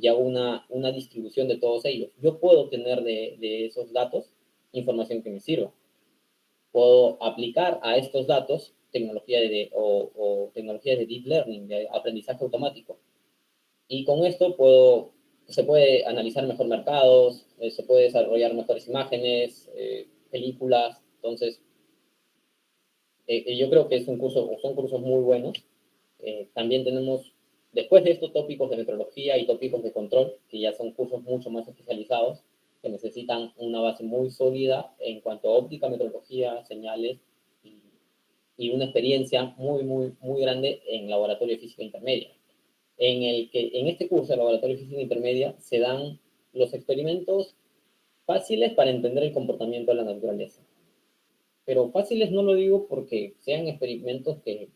y hago una distribución de todos ellos. Yo puedo obtener de esos datos información que me sirva. Puedo aplicar a estos datos tecnología o tecnologías de deep learning, de aprendizaje automático. Y con esto se puede analizar mejor mercados, se puede desarrollar mejores imágenes, películas. Entonces, yo creo que son cursos muy buenos. También tenemos, después de estos tópicos de metrología y tópicos de control, que ya son cursos mucho más especializados, que necesitan una base muy sólida en cuanto a óptica, metrología, señales y una experiencia muy grande en laboratorio de física intermedia. En este curso de laboratorio de física intermedia se dan los experimentos fáciles para entender el comportamiento de la naturaleza. Pero fáciles no lo digo porque sean experimentos que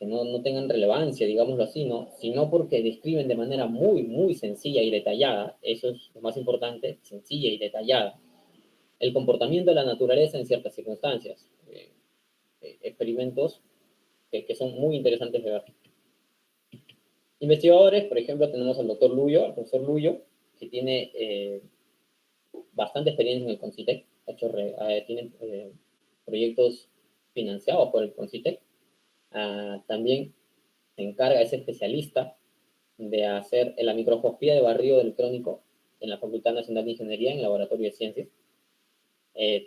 no tengan relevancia, digámoslo así, ¿no? Sino porque describen de manera muy sencilla y detallada, eso es lo más importante, sencilla y detallada, el comportamiento de la naturaleza en ciertas circunstancias. Experimentos que son muy interesantes de ver. Investigadores, por ejemplo, tenemos al doctor Luyo, al profesor Luyo, que tiene bastante experiencia en el CONCITEC, tiene proyectos financiados por el CONCITEC. También se encarga, es especialista de hacer la microscopía de barrido electrónico en la Facultad Nacional de Ingeniería, en el Laboratorio de Ciencias.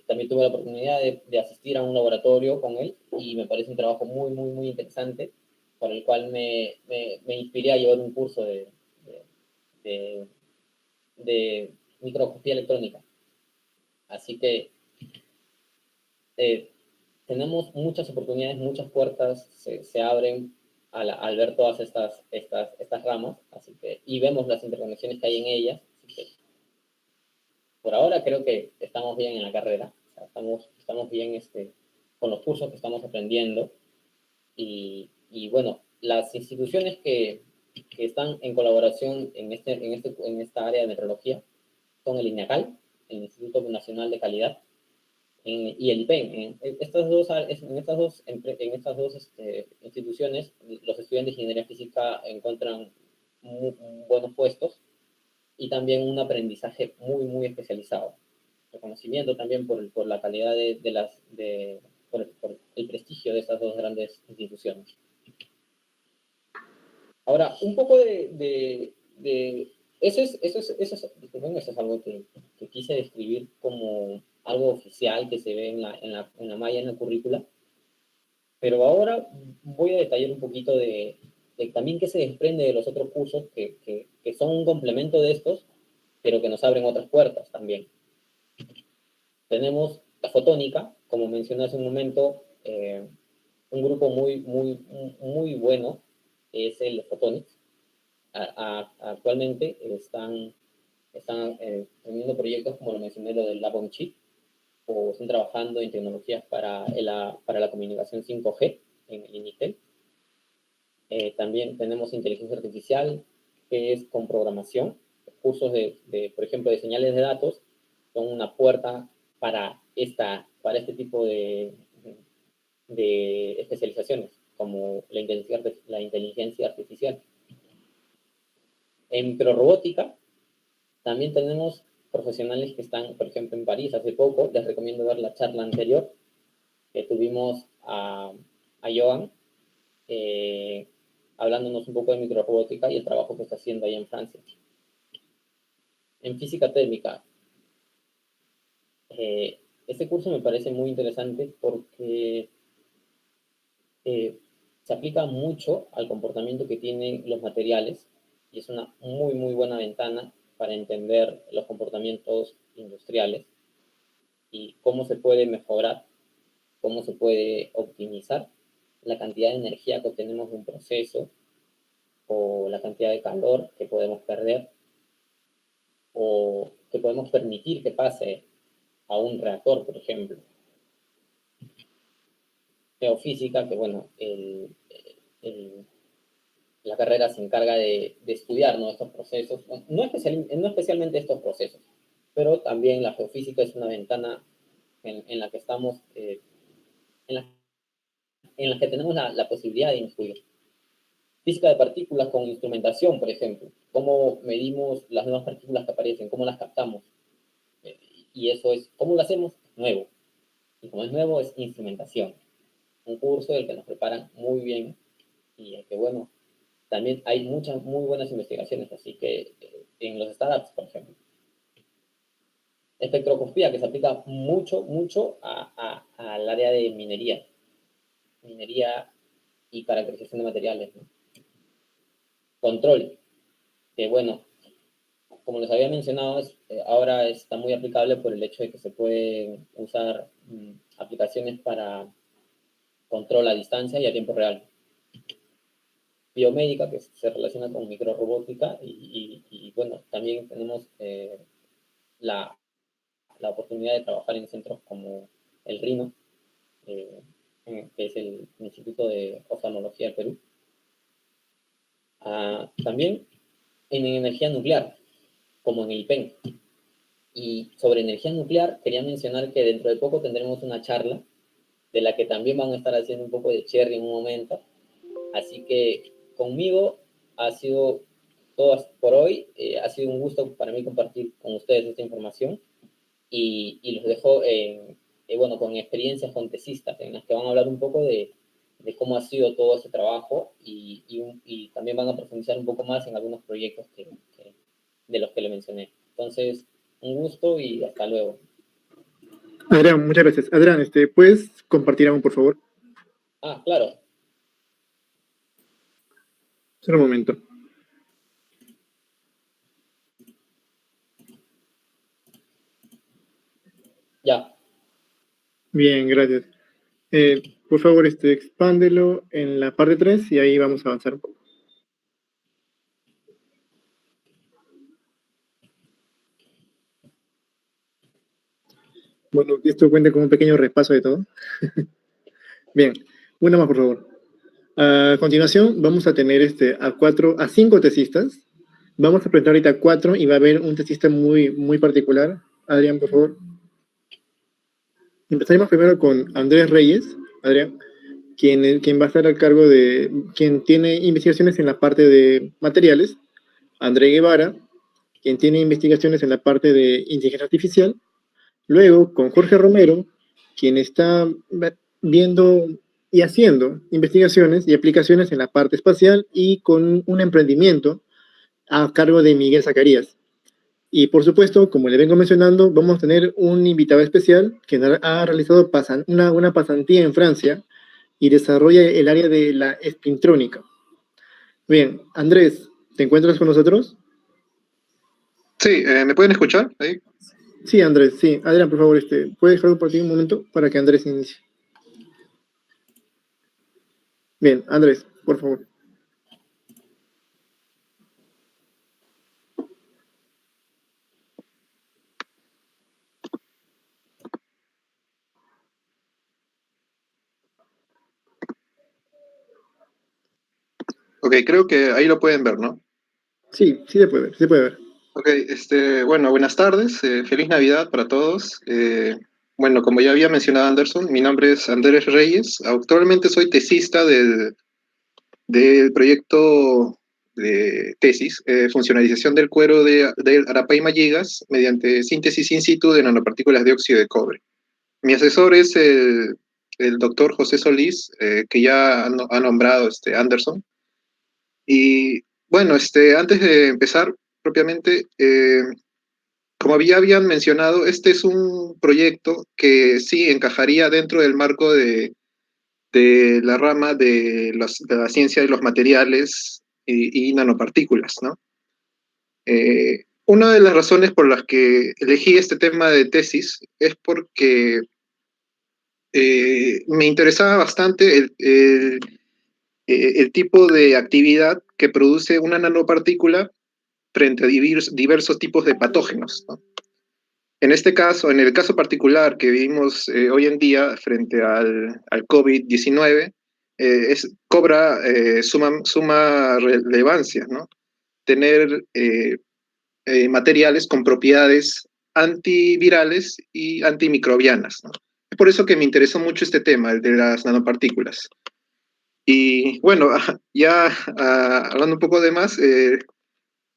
También tuve la oportunidad de asistir a un laboratorio con él y me parece un trabajo muy interesante, por el cual me inspiré a llevar un curso de microscopía electrónica. Así que tenemos muchas oportunidades, muchas puertas se abren al ver todas estas ramas, así que, y vemos las interconexiones que hay en ellas. Así que, por ahora creo que estamos bien en la carrera, o sea, estamos bien con los cursos que estamos aprendiendo, y bueno, las instituciones que están en colaboración en esta área de metrología son el INACAL, el Instituto Nacional de Calidad, y el IPEN. En estas dos instituciones, los estudiantes de ingeniería física encuentran buenos puestos y también un aprendizaje muy especializado. Reconocimiento también por la calidad por el prestigio de estas dos grandes instituciones. Ahora, un poco eso es algo que quise describir como algo oficial que se ve en la malla, en la currícula, pero ahora voy a detallar un poquito de también qué se desprende de los otros cursos que son un complemento de estos, pero que nos abren otras puertas también. Tenemos la fotónica, como mencioné hace un momento, un grupo muy bueno es el de Photonics. Actualmente están teniendo proyectos, como lo mencioné, lo del Lab on Chip, o están trabajando en tecnologías para la comunicación 5G en el INITEL. También tenemos inteligencia artificial, que es con programación. Cursos por ejemplo, de señales de datos son una puerta para este tipo de especializaciones, como la inteligencia artificial. En microrobótica también tenemos profesionales que están, por ejemplo, en París hace poco. Les recomiendo ver la charla anterior que tuvimos a Joan, hablándonos un poco de microrobótica y el trabajo que está haciendo ahí en Francia. En física térmica, este curso me parece muy interesante porque se aplica mucho al comportamiento que tienen los materiales y es una muy buena ventana para entender los comportamientos industriales y cómo se puede mejorar, cómo se puede optimizar la cantidad de energía que obtenemos de un proceso, o la cantidad de calor que podemos perder, o que podemos permitir que pase a un reactor, por ejemplo. Geofísica, que bueno, la carrera se encarga de estudiar, ¿no?, estos procesos, no especialmente estos procesos, pero también la geofísica es una ventana en la que estamos, en la que tenemos la posibilidad de influir. física de partículas con instrumentación, por ejemplo. Cómo medimos las nuevas partículas que aparecen, cómo las captamos. Y eso es, ¿cómo lo hacemos? Nuevo. Y como es nuevo, es instrumentación. Un curso del que nos preparan muy bien y el que, bueno, también hay muchas muy buenas investigaciones, así que en los startups, por ejemplo. Espectroscopía, que se aplica mucho al área de minería y caracterización de materiales, ¿no? Control, que bueno, como les había mencionado, ahora está muy aplicable por el hecho de que se pueden usar aplicaciones para control a distancia y a tiempo real. Biomédica, que se relaciona con microrobótica, y bueno, también tenemos la oportunidad de trabajar en centros como el RINO, que es el Instituto de Oftalmología del Perú. También en energía nuclear, como en el IPEN. Y sobre energía nuclear, quería mencionar que dentro de poco tendremos una charla de la que también van a estar haciendo un poco de cherry en un momento. Así que conmigo ha sido todo por hoy. Ha sido un gusto para mí compartir con ustedes esta información y los dejo bueno, con experiencias con tesistas en las que van a hablar un poco de cómo ha sido todo ese trabajo y también van a profundizar un poco más en algunos proyectos de los que le mencioné. Entonces, un gusto y hasta luego. Adrián, muchas gracias. Adrián, ¿puedes compartir algo, por favor? Claro. Solo un momento. Ya. Bien, gracias. Por favor, expándelo en la parte 3 y ahí vamos a avanzar un poco. Bueno, esto cuenta con un pequeño repaso de todo. Bien, una más, por favor. A continuación, vamos a tener a 5 tesistas. Vamos a presentar ahorita 4 y va a haber un tesista muy particular. Adrián, por favor. Empezaremos primero con Andrés Reyes. Adrián, quien va a estar al cargo de, quien tiene investigaciones en la parte de materiales. André Guevara, quien tiene investigaciones en la parte de inteligencia artificial. Luego, con Jorge Romero, quien está viendo y haciendo investigaciones y aplicaciones en la parte espacial y con un emprendimiento a cargo de Miguel Zacarías. Y por supuesto, como le vengo mencionando, vamos a tener un invitado especial que ha realizado una pasantía en Francia y desarrolla el área de la espintrónica. Bien, Andrés, ¿te encuentras con nosotros? Sí, ¿me pueden escuchar ahí? Sí, Andrés, sí. Adrián, por favor, ¿puedes dejarlo por ti un momento para que Andrés inicie? Bien, Andrés, por favor. Ok, creo que ahí lo pueden ver, ¿no? Sí, sí se puede ver, se puede ver. Ok, bueno, buenas tardes, feliz Navidad para todos. Bueno, como ya había mencionado Anderson, mi nombre es Andrés Reyes. Actualmente soy tesista del proyecto de tesis, funcionalización del cuero del Arapaima Gigas mediante síntesis in situ de nanopartículas de óxido de cobre. Mi asesor es el doctor José Solís, que ya ha nombrado Anderson. Y bueno, antes de empezar propiamente, como ya habían mencionado, este es un proyecto que sí encajaría dentro del marco de la rama de la ciencia de los materiales y nanopartículas, ¿no? Una de las razones por las que elegí este tema de tesis es porque me interesaba bastante el tipo de actividad que produce una nanopartícula frente a diversos tipos de patógenos, ¿no? En este caso, en el caso particular que vivimos hoy en día frente al COVID-19, cobra suma relevancia, ¿no? Tener materiales con propiedades antivirales y antimicrobianas, ¿no? Es por eso que me interesó mucho este tema, el de las nanopartículas. Y bueno, ya hablando un poco de más,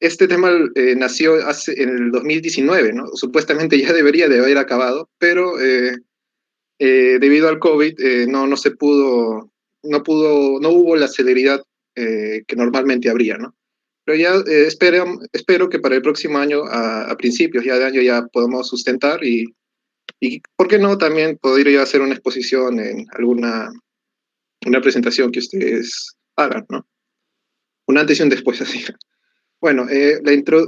este tema nació en el 2019, ¿no? Supuestamente ya debería de haber acabado, pero debido al COVID no se pudo, no hubo la celeridad que normalmente habría, ¿no? Pero ya espero que para el próximo año, a principios ya de año, ya podamos sustentar y ¿por qué no? También podría hacer una exposición en una presentación que ustedes hagan, ¿no? Un antes y un después, así. Bueno,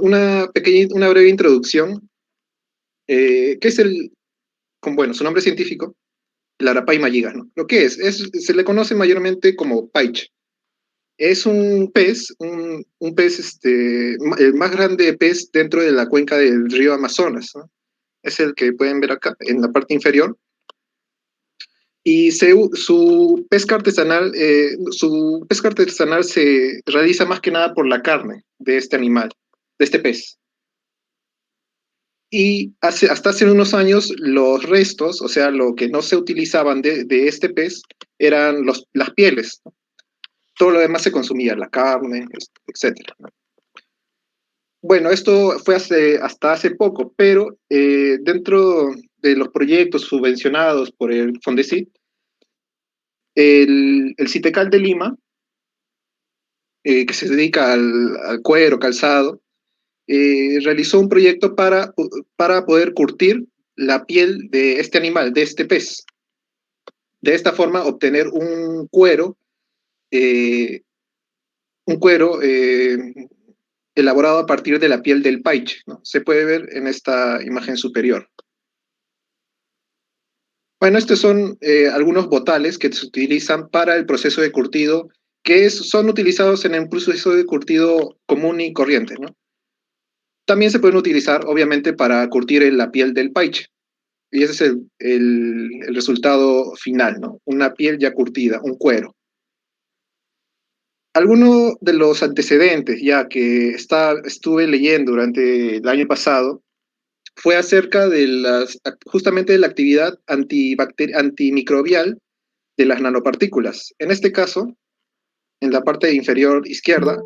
una breve introducción. ¿Qué es bueno, su nombre científico? El Arapaima gigas, ¿no? Lo que se le conoce mayormente como paiche. Es un pez, un pez, el más grande pez dentro de la cuenca del río Amazonas, ¿no? Es el que pueden ver acá, en la parte inferior. Y su pesca artesanal se realiza más que nada por la carne de este animal, de este pez. Y hasta hace unos años los restos, o sea, lo que no se utilizaban de este pez, eran las pieles, ¿no? Todo lo demás se consumía, la carne, etc. Bueno, esto fue hasta hace poco, pero dentro de los proyectos subvencionados por el Fondesit, el Citecal de Lima, que se dedica al cuero, calzado, realizó un proyecto para poder curtir la piel de este animal, de este pez. De esta forma obtener eh, un cuero elaborado a partir de la piel del paiche, ¿no? Se puede ver en esta imagen superior. Bueno, estos son algunos botales que se utilizan para el proceso de curtido, son utilizados en el proceso de curtido común y corriente, ¿no? También se pueden utilizar, obviamente, para curtir la piel del paiche. Y ese es el resultado final, ¿no? Una piel ya curtida, un cuero. Algunos de los antecedentes, ya que estuve leyendo durante el año pasado, fue acerca de justamente de la actividad antimicrobial de las nanopartículas. En este caso, en la parte inferior izquierda,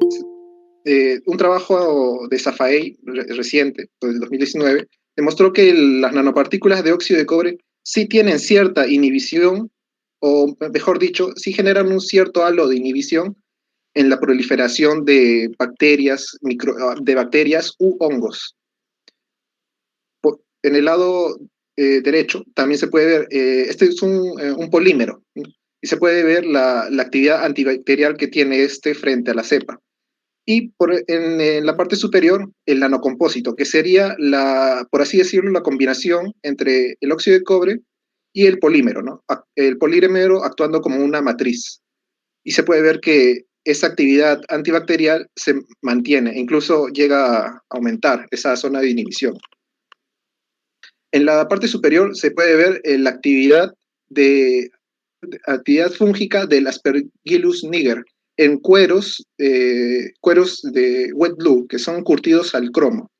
un trabajo de Safaei reciente, del 2019, demostró que las nanopartículas de óxido de cobre sí tienen cierta inhibición, o mejor dicho, sí generan un cierto halo de inhibición en la proliferación de de bacterias u hongos. En el lado derecho también se puede ver, este es un polímero, ¿no? Y se puede ver la actividad antibacterial que tiene este frente a la cepa. Y en la parte superior, el nanocompósito, que sería, por así decirlo, la combinación entre el óxido de cobre y el polímero, ¿no? El polímero actuando como una matriz. Y se puede ver que esa actividad antibacterial se mantiene, incluso llega a aumentar esa zona de inhibición. En la parte superior se puede ver la actividad fúngica del Aspergillus niger en cueros de wet blue, que son curtidos al cromo.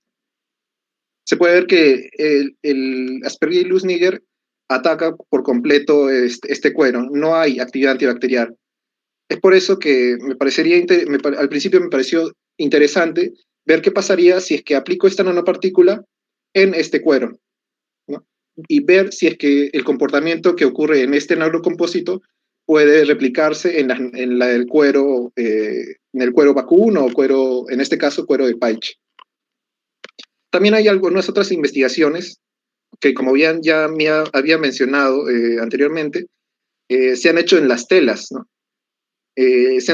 Se puede ver que el Aspergillus niger ataca por completo este cuero, no hay actividad antibacterial. Es por eso que al principio me pareció interesante ver qué pasaría si es que aplico esta nanopartícula en este cuero, ¿no? Y ver si es que el comportamiento que ocurre en este nanocompósito puede replicarse en el cuero vacuno o cuero, en este caso, cuero de paiche. También hay algunas otras investigaciones que, como ya me había mencionado anteriormente, se han hecho en las telas, ¿no? Este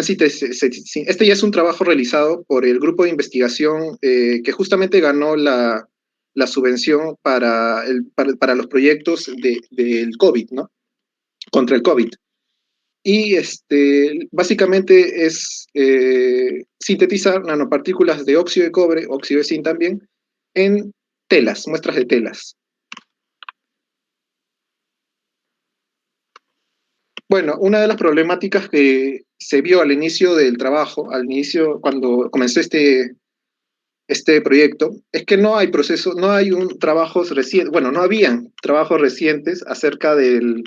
ya es un trabajo realizado por el grupo de investigación que justamente ganó la subvención para los proyectos del COVID, ¿no? Contra el COVID. Y básicamente es sintetizar nanopartículas de óxido de cobre, óxido de zinc también, en telas, muestras de telas. Bueno, una de las problemáticas que se vio al inicio del trabajo, cuando comenzó este proyecto, es que no hay trabajos recientes, no habían trabajos recientes acerca del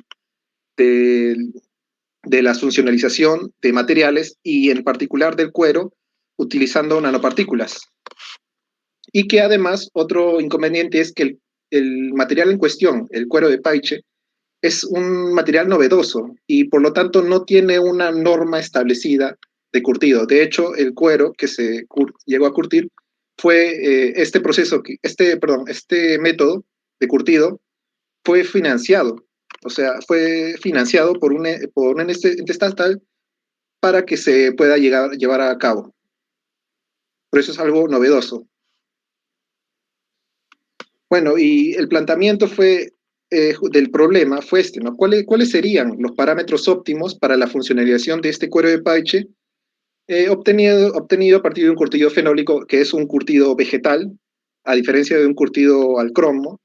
de la funcionalización de materiales y en particular del cuero utilizando nanopartículas. Y que además otro inconveniente es que el material en cuestión, el cuero de paiche, es un material novedoso y por lo tanto no tiene una norma establecida de curtido. De hecho, el cuero que se llegó a curtir fue este método de curtido fue financiado. O sea, fue financiado por un ente estatal para que se pueda llevar a cabo. Por eso es algo novedoso. Bueno, y el planteamiento del problema fue este, ¿no? ¿Cuáles serían los parámetros óptimos para la funcionalización de este cuero de paiche obtenido a partir de un curtido fenólico, que es un curtido vegetal, a diferencia de un curtido al cromo,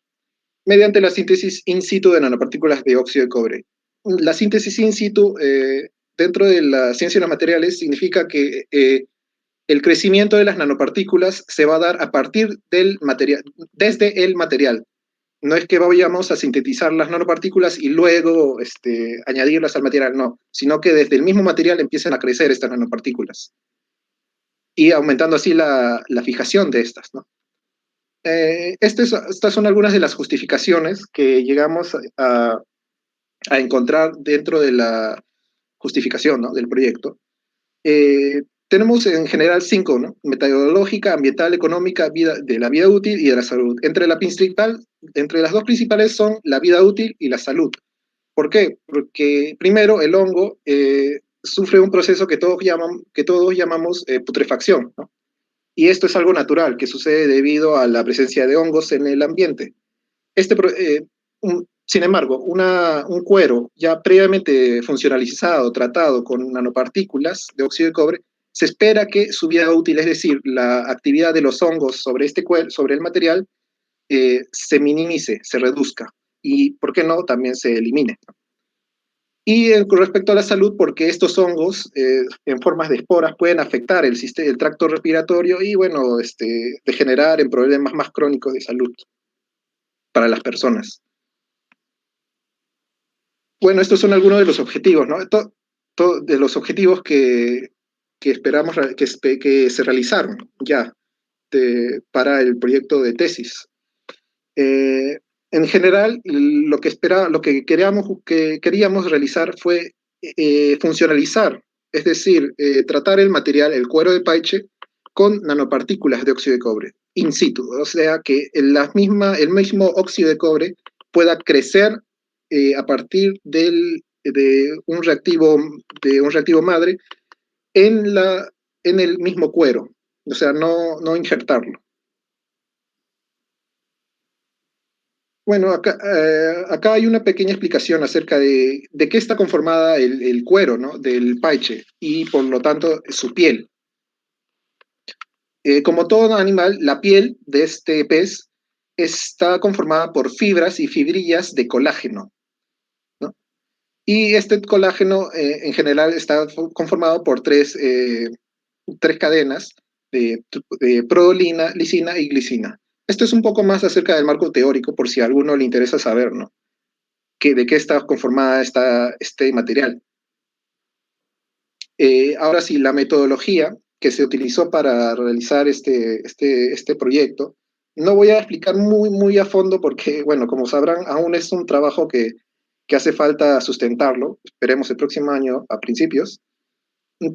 mediante la síntesis in situ de nanopartículas de óxido de cobre? La síntesis in situ, dentro de la ciencia de los materiales, significa que el crecimiento de las nanopartículas se va a dar a partir del material, desde el material. No es que vayamos a sintetizar las nanopartículas y luego añadirlas al material, no, sino que desde el mismo material empiezan a crecer estas nanopartículas y aumentando así la fijación de estas, ¿no? Estas son algunas de las justificaciones que llegamos a encontrar dentro de la justificación, ¿no?, del proyecto. Tenemos en general 5, ¿no? Metodológica, ambiental, económica, de la vida útil y de la salud. Entre las dos principales son la vida útil y la salud. ¿Por qué? Porque primero el hongo sufre un proceso que todos llamamos putrefacción, ¿no? Y esto es algo natural que sucede debido a la presencia de hongos en el ambiente. Sin embargo, un cuero ya previamente funcionalizado, tratado con nanopartículas de óxido de cobre, se espera que su vida útil, es decir, la actividad de los hongos sobre el material, se minimice, se reduzca y, ¿por qué no?, también se elimine. Y con respecto a la salud, porque estos hongos en formas de esporas pueden afectar el tracto respiratorio y, bueno, degenerar en problemas más crónicos de salud para las personas. Bueno, estos son algunos de los objetivos, ¿no? De los objetivos que esperamos que se realizaron ya para el proyecto de tesis. En general, lo que queríamos realizar fue funcionalizar, es decir, tratar el material, el cuero de paiche, con nanopartículas de óxido de cobre, in situ, o sea, que el mismo óxido de cobre pueda crecer a partir de un reactivo madre en el mismo cuero, o sea, no injertarlo. Bueno, acá hay una pequeña explicación acerca de qué está conformada el cuero, ¿no?, del paiche y por lo tanto su piel. Como todo animal, la piel de este pez está conformada por fibras y fibrillas de colágeno, ¿no? Y este colágeno en general está conformado por tres cadenas de proteína, lisina y glicina. Esto es un poco más acerca del marco teórico, por si a alguno le interesa saber, ¿no?, de qué está conformada este material. Ahora sí, la metodología que se utilizó para realizar este proyecto, no voy a explicar muy a fondo porque, bueno, como sabrán, aún es un trabajo que hace falta sustentarlo, esperemos el próximo año a principios,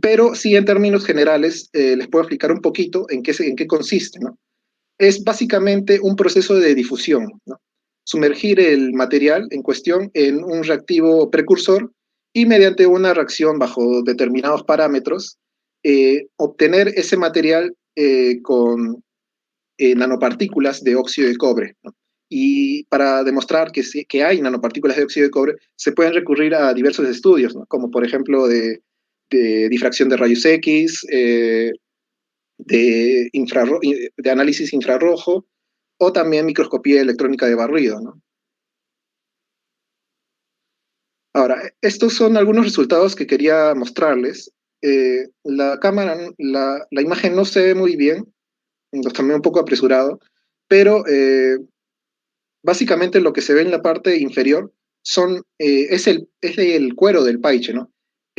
pero sí en términos generales les puedo explicar un poquito en qué consiste, ¿no? Es básicamente un proceso de difusión, ¿no? Sumergir el material en cuestión en un reactivo precursor y mediante una reacción bajo determinados parámetros, obtener ese material con nanopartículas de óxido de cobre, ¿no? Y para demostrar que hay nanopartículas de óxido de cobre, se pueden recurrir a diversos estudios, ¿no?, como por ejemplo de difracción de rayos X, de análisis infrarrojo o también microscopía electrónica de barrido, ¿no? Ahora, estos son algunos resultados que quería mostrarles. La imagen no se ve muy bien, los tomé un poco apresurado, pero básicamente lo que se ve en la parte inferior es el cuero del paiche, ¿no?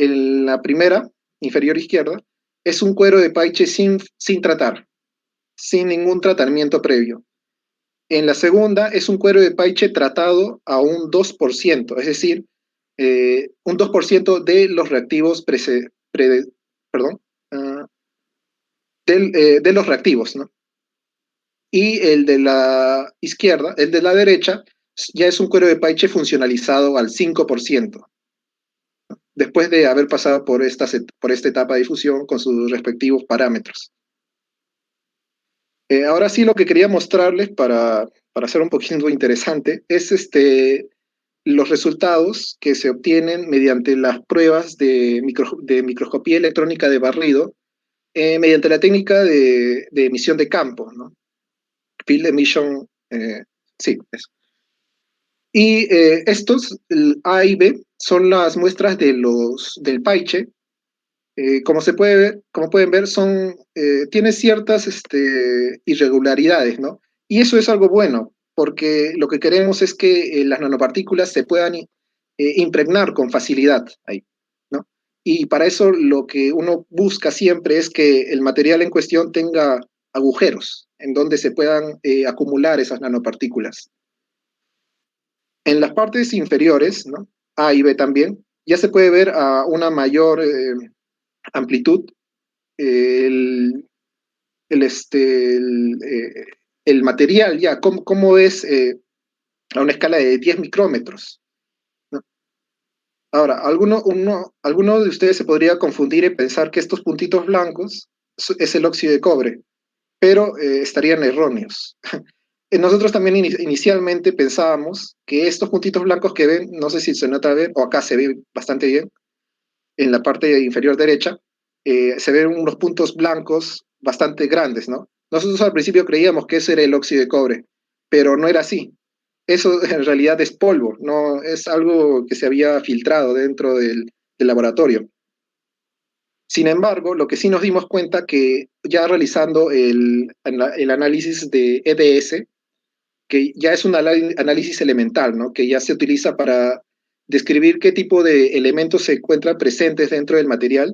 en la primera, inferior izquierda, es un cuero de paiche sin tratar, sin ningún tratamiento previo. En la segunda es un cuero de paiche tratado a un 2%, es decir, un 2% de los reactivos perdón, ah, de los reactivos, ¿no? Y el de la izquierda, el de la derecha, ya es un cuero de paiche funcionalizado al 5%, después de haber pasado por esta etapa de difusión con sus respectivos parámetros. Ahora sí, lo que quería mostrarles para hacer un poquito interesante es los resultados que se obtienen mediante las pruebas de microscopía electrónica de barrido mediante la técnica de emisión de campo, ¿no? Field emission, sí, eso. Y estos, el A y B, son las muestras del paiche. Como pueden ver, tiene ciertas irregularidades, ¿no? Y eso es algo bueno, porque lo que queremos es que las nanopartículas se puedan impregnar con facilidad ahí, ¿no? Y para eso lo que uno busca siempre es que el material en cuestión tenga agujeros en donde se puedan acumular esas nanopartículas. En las partes inferiores, ¿no? A y B también, ya se puede ver a una mayor amplitud el, el material, ya, cómo es a una escala de 10 micrómetros, ¿no? Ahora, alguno de ustedes se podría confundir y pensar que estos puntitos blancos es el óxido de cobre, pero estarían erróneos. Nosotros también inicialmente pensábamos que estos puntitos blancos que ven, no sé si se nota bien, o acá se ve bastante bien, en la parte inferior derecha, se ven unos puntos blancos bastante grandes, ¿no? Nosotros al principio creíamos que ese era el óxido de cobre, pero no era así. Eso en realidad es polvo, no es algo que se había filtrado dentro del laboratorio. Sin embargo, lo que sí nos dimos cuenta que ya realizando el análisis de EDS, que ya es un análisis elemental, ¿no? Que ya se utiliza para describir qué tipo de elementos se encuentran presentes dentro del material,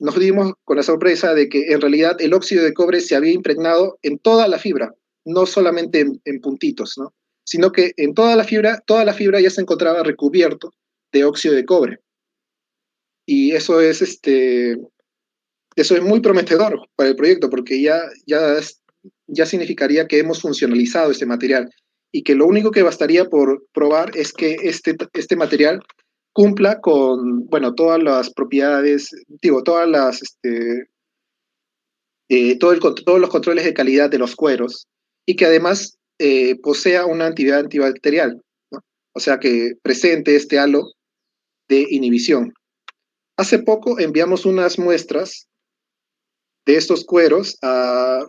nos dimos con la sorpresa de que en realidad el óxido de cobre se había impregnado en toda la fibra, no solamente en puntitos, ¿no? Sino que en toda la fibra ya se encontraba recubierto de óxido de cobre. Y eso es muy prometedor para el proyecto, porque ya significaría que hemos funcionalizado este material y que lo único que bastaría por probar es que este material cumpla con, bueno, todas las propiedades, digo, todos los controles de calidad de los cueros y que además posea una actividad antibacterial, ¿no? O sea, que presente este halo de inhibición. Hace poco enviamos unas muestras de estos cueros a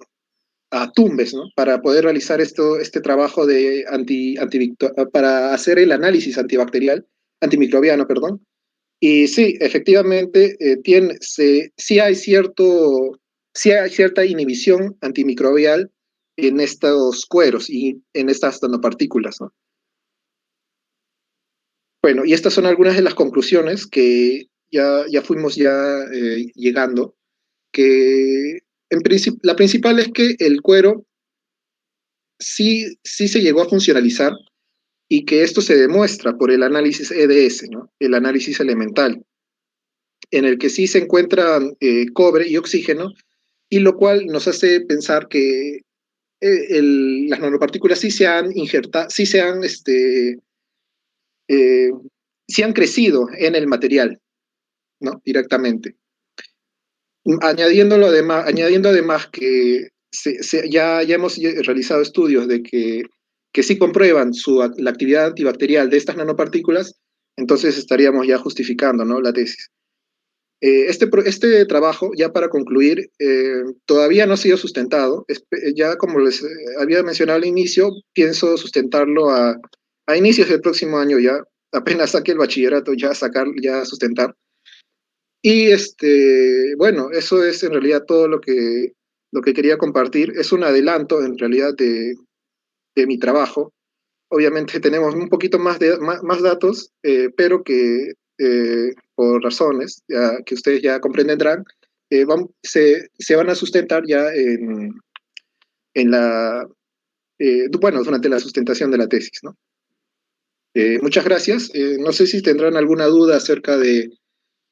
Tumbes, ¿no? Para poder realizar este trabajo de para hacer el análisis antimicrobiano, perdón. Y sí, efectivamente, sí hay cierta inhibición antimicrobial en estos cueros y en estas nanopartículas, ¿no? Bueno, y estas son algunas de las conclusiones que ya fuimos llegando, que la principal es que el cuero sí se llegó a funcionalizar y que esto se demuestra por el análisis EDS, ¿no? El análisis elemental, en el que sí se encuentran cobre y oxígeno, y lo cual nos hace pensar que las nanopartículas eh, sí han crecido en el material, ¿no? Directamente. Añadiendo además que ya hemos realizado estudios de que sí comprueban la actividad antibacterial de estas nanopartículas, entonces estaríamos ya justificando, ¿no?, la tesis. Este trabajo, ya para concluir, todavía no ha sido sustentado. Ya como les había mencionado al inicio, pienso sustentarlo a inicios del próximo año ya, apenas saque el bachillerato, ya sustentar. Y bueno, eso es en realidad todo lo que quería compartir. Es un adelanto en realidad de mi trabajo. Obviamente tenemos un poquito más datos, pero que por razones que ustedes ya comprenderán, se van a sustentar ya en la, bueno, durante la sustentación de la tesis, ¿no? Muchas gracias. No sé si tendrán alguna duda acerca de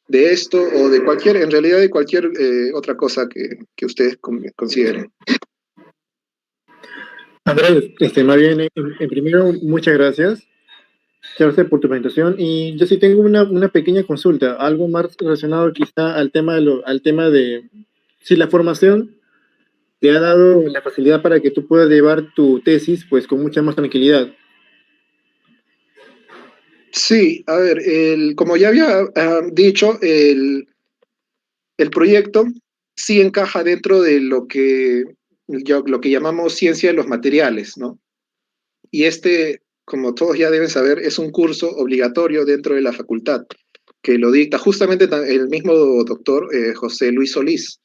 esto o de cualquier, en realidad de cualquier otra cosa que ustedes consideren. Andrés, más bien, en primero, muchas gracias. Gracias por tu presentación. Y yo sí tengo una pequeña consulta, algo más relacionado quizá al tema al tema de si la formación te ha dado la facilidad para que tú puedas llevar tu tesis pues con mucha más tranquilidad. Sí, a ver, como ya había dicho, el proyecto sí encaja dentro de lo que llamamos ciencia de los materiales, ¿no? Y como todos ya deben saber, es un curso obligatorio dentro de la facultad, que lo dicta justamente el mismo doctor José Luis Solís.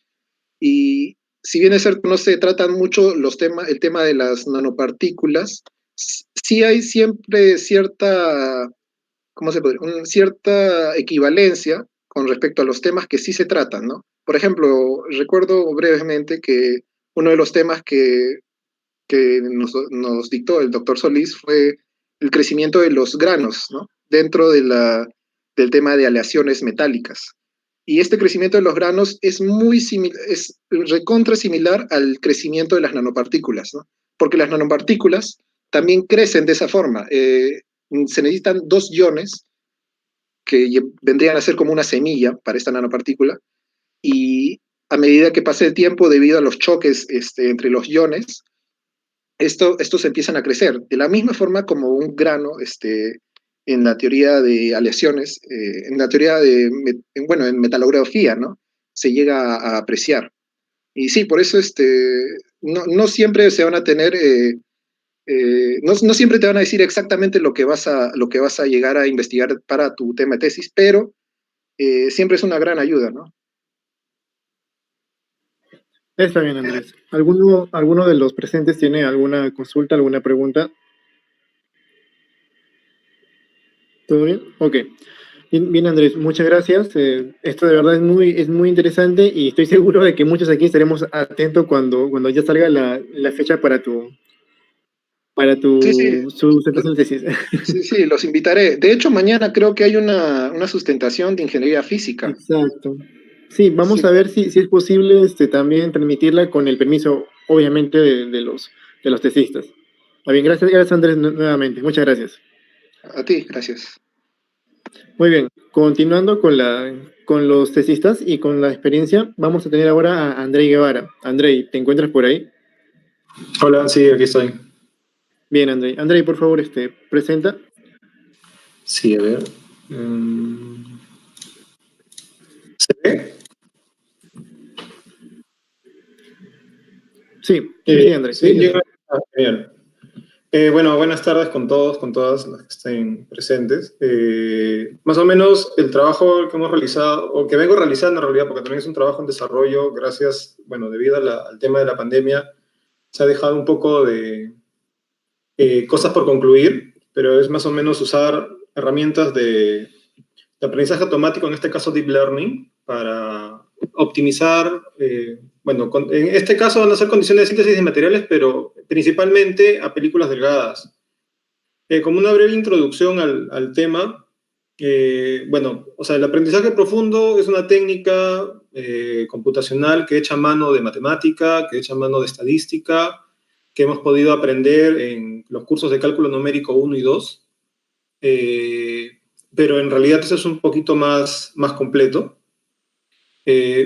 Y si bien es cierto, no se tratan mucho el tema de las nanopartículas, sí hay siempre cierta, ¿cómo se podría? Cierta equivalencia con respecto a los temas que sí se tratan, ¿no? Por ejemplo, recuerdo brevemente que uno de los temas que nos dictó el doctor Solís fue el crecimiento de los granos, ¿no? Dentro del tema de aleaciones metálicas. Y este crecimiento de los granos es es recontra similar al crecimiento de las nanopartículas, ¿no? Porque las nanopartículas también crecen de esa forma. Se necesitan dos iones que vendrían a ser como una semilla para esta nanopartícula, y a medida que pase el tiempo, debido a los choques entre los iones, estos empiezan a crecer. De la misma forma como un grano, en la teoría de aleaciones, en la teoría bueno, en metalografía, ¿no? Se llega a apreciar. Y sí, por eso no siempre se van a tener, no siempre te van a decir exactamente lo que vas a llegar a investigar para tu tema de tesis, pero siempre es una gran ayuda, ¿no? Está bien, Andrés. ¿Alguno de los presentes tiene alguna consulta, alguna pregunta? ¿Todo bien? Ok. Bien, bien, Andrés, muchas gracias. Esto de verdad es muy interesante y estoy seguro de que muchos aquí estaremos atentos cuando ya salga la fecha para Sí, sí, su presentación de tesis. sí, sí, los invitaré. De hecho, mañana creo que hay una sustentación de ingeniería física. Exacto. Sí, vamos Sí, a ver si es posible también transmitirla con el permiso, obviamente, de los tesistas. Está bien, gracias Andrés nuevamente. Muchas gracias. a ti, gracias. Muy bien, continuando con los tesistas y con la experiencia, vamos a tener ahora a Andrei Guevara. Andrei, ¿te encuentras por ahí? Hola, sí, aquí estoy. Bien, Andrei. Andrei, por favor, presenta. Sí, a ver. ¿Se ve? Sí, sí, Andrei. Sí, llega. Genial. Bueno, buenas tardes con todos, con todas las que estén presentes. Más o menos el trabajo que hemos realizado, o que vengo realizando en realidad, porque también es un trabajo en desarrollo, gracias, bueno, debido al tema de la pandemia, se ha dejado un poco de cosas por concluir, pero es más o menos usar herramientas de aprendizaje automático, en este caso Deep Learning, para optimizar, bueno, en este caso van a ser condiciones de síntesis de materiales, pero principalmente a películas delgadas. Como una breve introducción al tema, bueno, o sea, el aprendizaje profundo es una técnica computacional que echa mano de matemática, que echa mano de estadística, que hemos podido aprender en los cursos de cálculo numérico 1 y 2. Pero en realidad eso es un poquito más completo.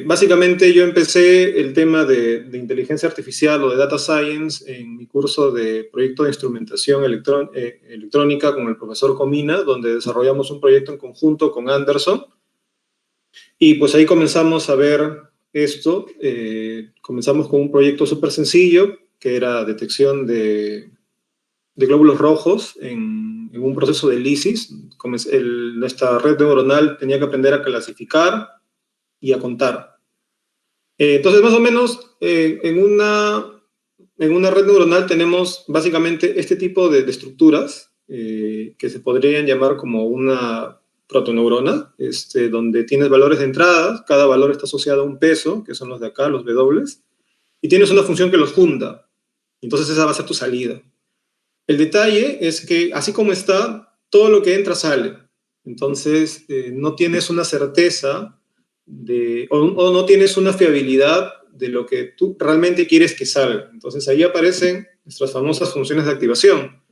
Básicamente yo empecé el tema de inteligencia artificial o de data science en mi curso de proyecto de instrumentación electrónica con el profesor Comina, donde desarrollamos un proyecto en conjunto con Anderson. Y pues ahí comenzamos a ver esto. Comenzamos con un proyecto súper sencillo, que era detección de glóbulos rojos en un proceso de lisis. Nuestra red neuronal tenía que aprender a clasificar y a contar. Entonces, más o menos, en una red neuronal tenemos básicamente este tipo de estructuras que se podrían llamar como una protoneurona, donde tienes valores de entrada, cada valor está asociado a un peso, que son los de acá, los W, y tienes una función que los junta. Entonces esa va a ser tu salida. El detalle es que, así como está, todo lo que entra sale. Entonces, no tienes una certeza o no tienes una fiabilidad de lo que tú realmente quieres que salga. Entonces, ahí aparecen nuestras famosas funciones de activación,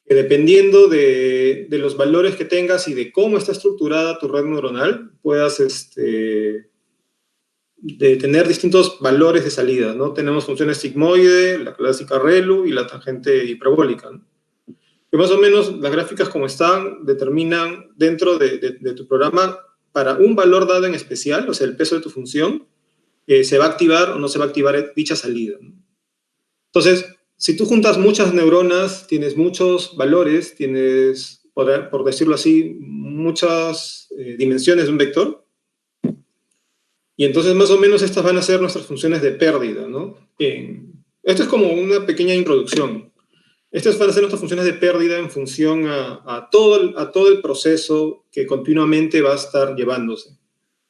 que dependiendo de los valores que tengas y de cómo está estructurada tu red neuronal, puedas de tener distintos valores de salida, ¿no? Tenemos funciones sigmoide, la clásica ReLU y la tangente hiperbólica, ¿no? Que más o menos las gráficas como están determinan dentro de tu programa para un valor dado en especial, o sea, el peso de tu función, se va a activar o no se va a activar dicha salida, ¿no? Entonces, si tú juntas muchas neuronas, tienes muchos valores, tienes, por decirlo así, muchas dimensiones de un vector, y entonces más o menos estas van a ser nuestras funciones de pérdida, ¿no? Esto es como una pequeña introducción. Estas van a ser nuestras funciones de pérdida en función a todo el proceso que continuamente va a estar llevándose.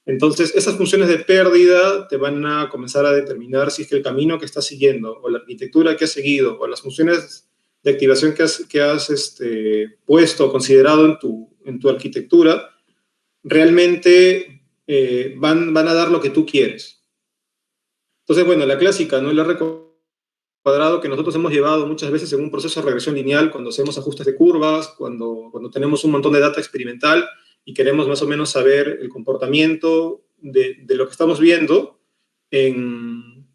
Entonces, esas funciones de pérdida te van a comenzar a determinar si es que el camino que estás siguiendo, o la arquitectura que has seguido, o las funciones de activación que has puesto o considerado en tu arquitectura, realmente van a dar lo que tú quieres. Entonces, bueno, la clásica, ¿no? El R cuadrado que nosotros hemos llevado muchas veces en un proceso de regresión lineal cuando hacemos ajustes de curvas, cuando tenemos un montón de data experimental y queremos más o menos saber el comportamiento de lo que estamos viendo en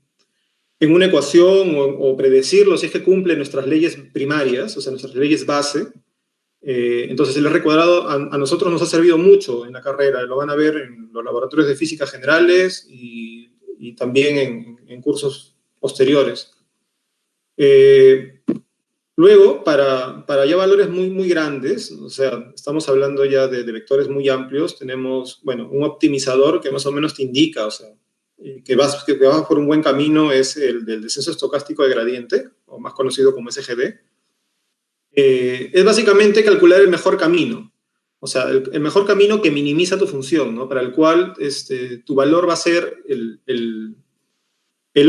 una ecuación o predecirlo si es que cumple nuestras leyes primarias, o sea, nuestras leyes base. Entonces el R cuadrado a nosotros nos ha servido mucho en la carrera, lo van a ver en los laboratorios de física generales y también en cursos posteriores. Luego, para ya valores muy, muy grandes, o sea, estamos hablando ya de vectores muy amplios, tenemos, bueno, un optimizador que más o menos te indica, o sea, que vas por un buen camino es el del descenso estocástico de gradiente, o más conocido como SGD. Es básicamente calcular el mejor camino, o sea, el mejor camino que minimiza tu función, ¿no? Para el cual tu valor va a ser el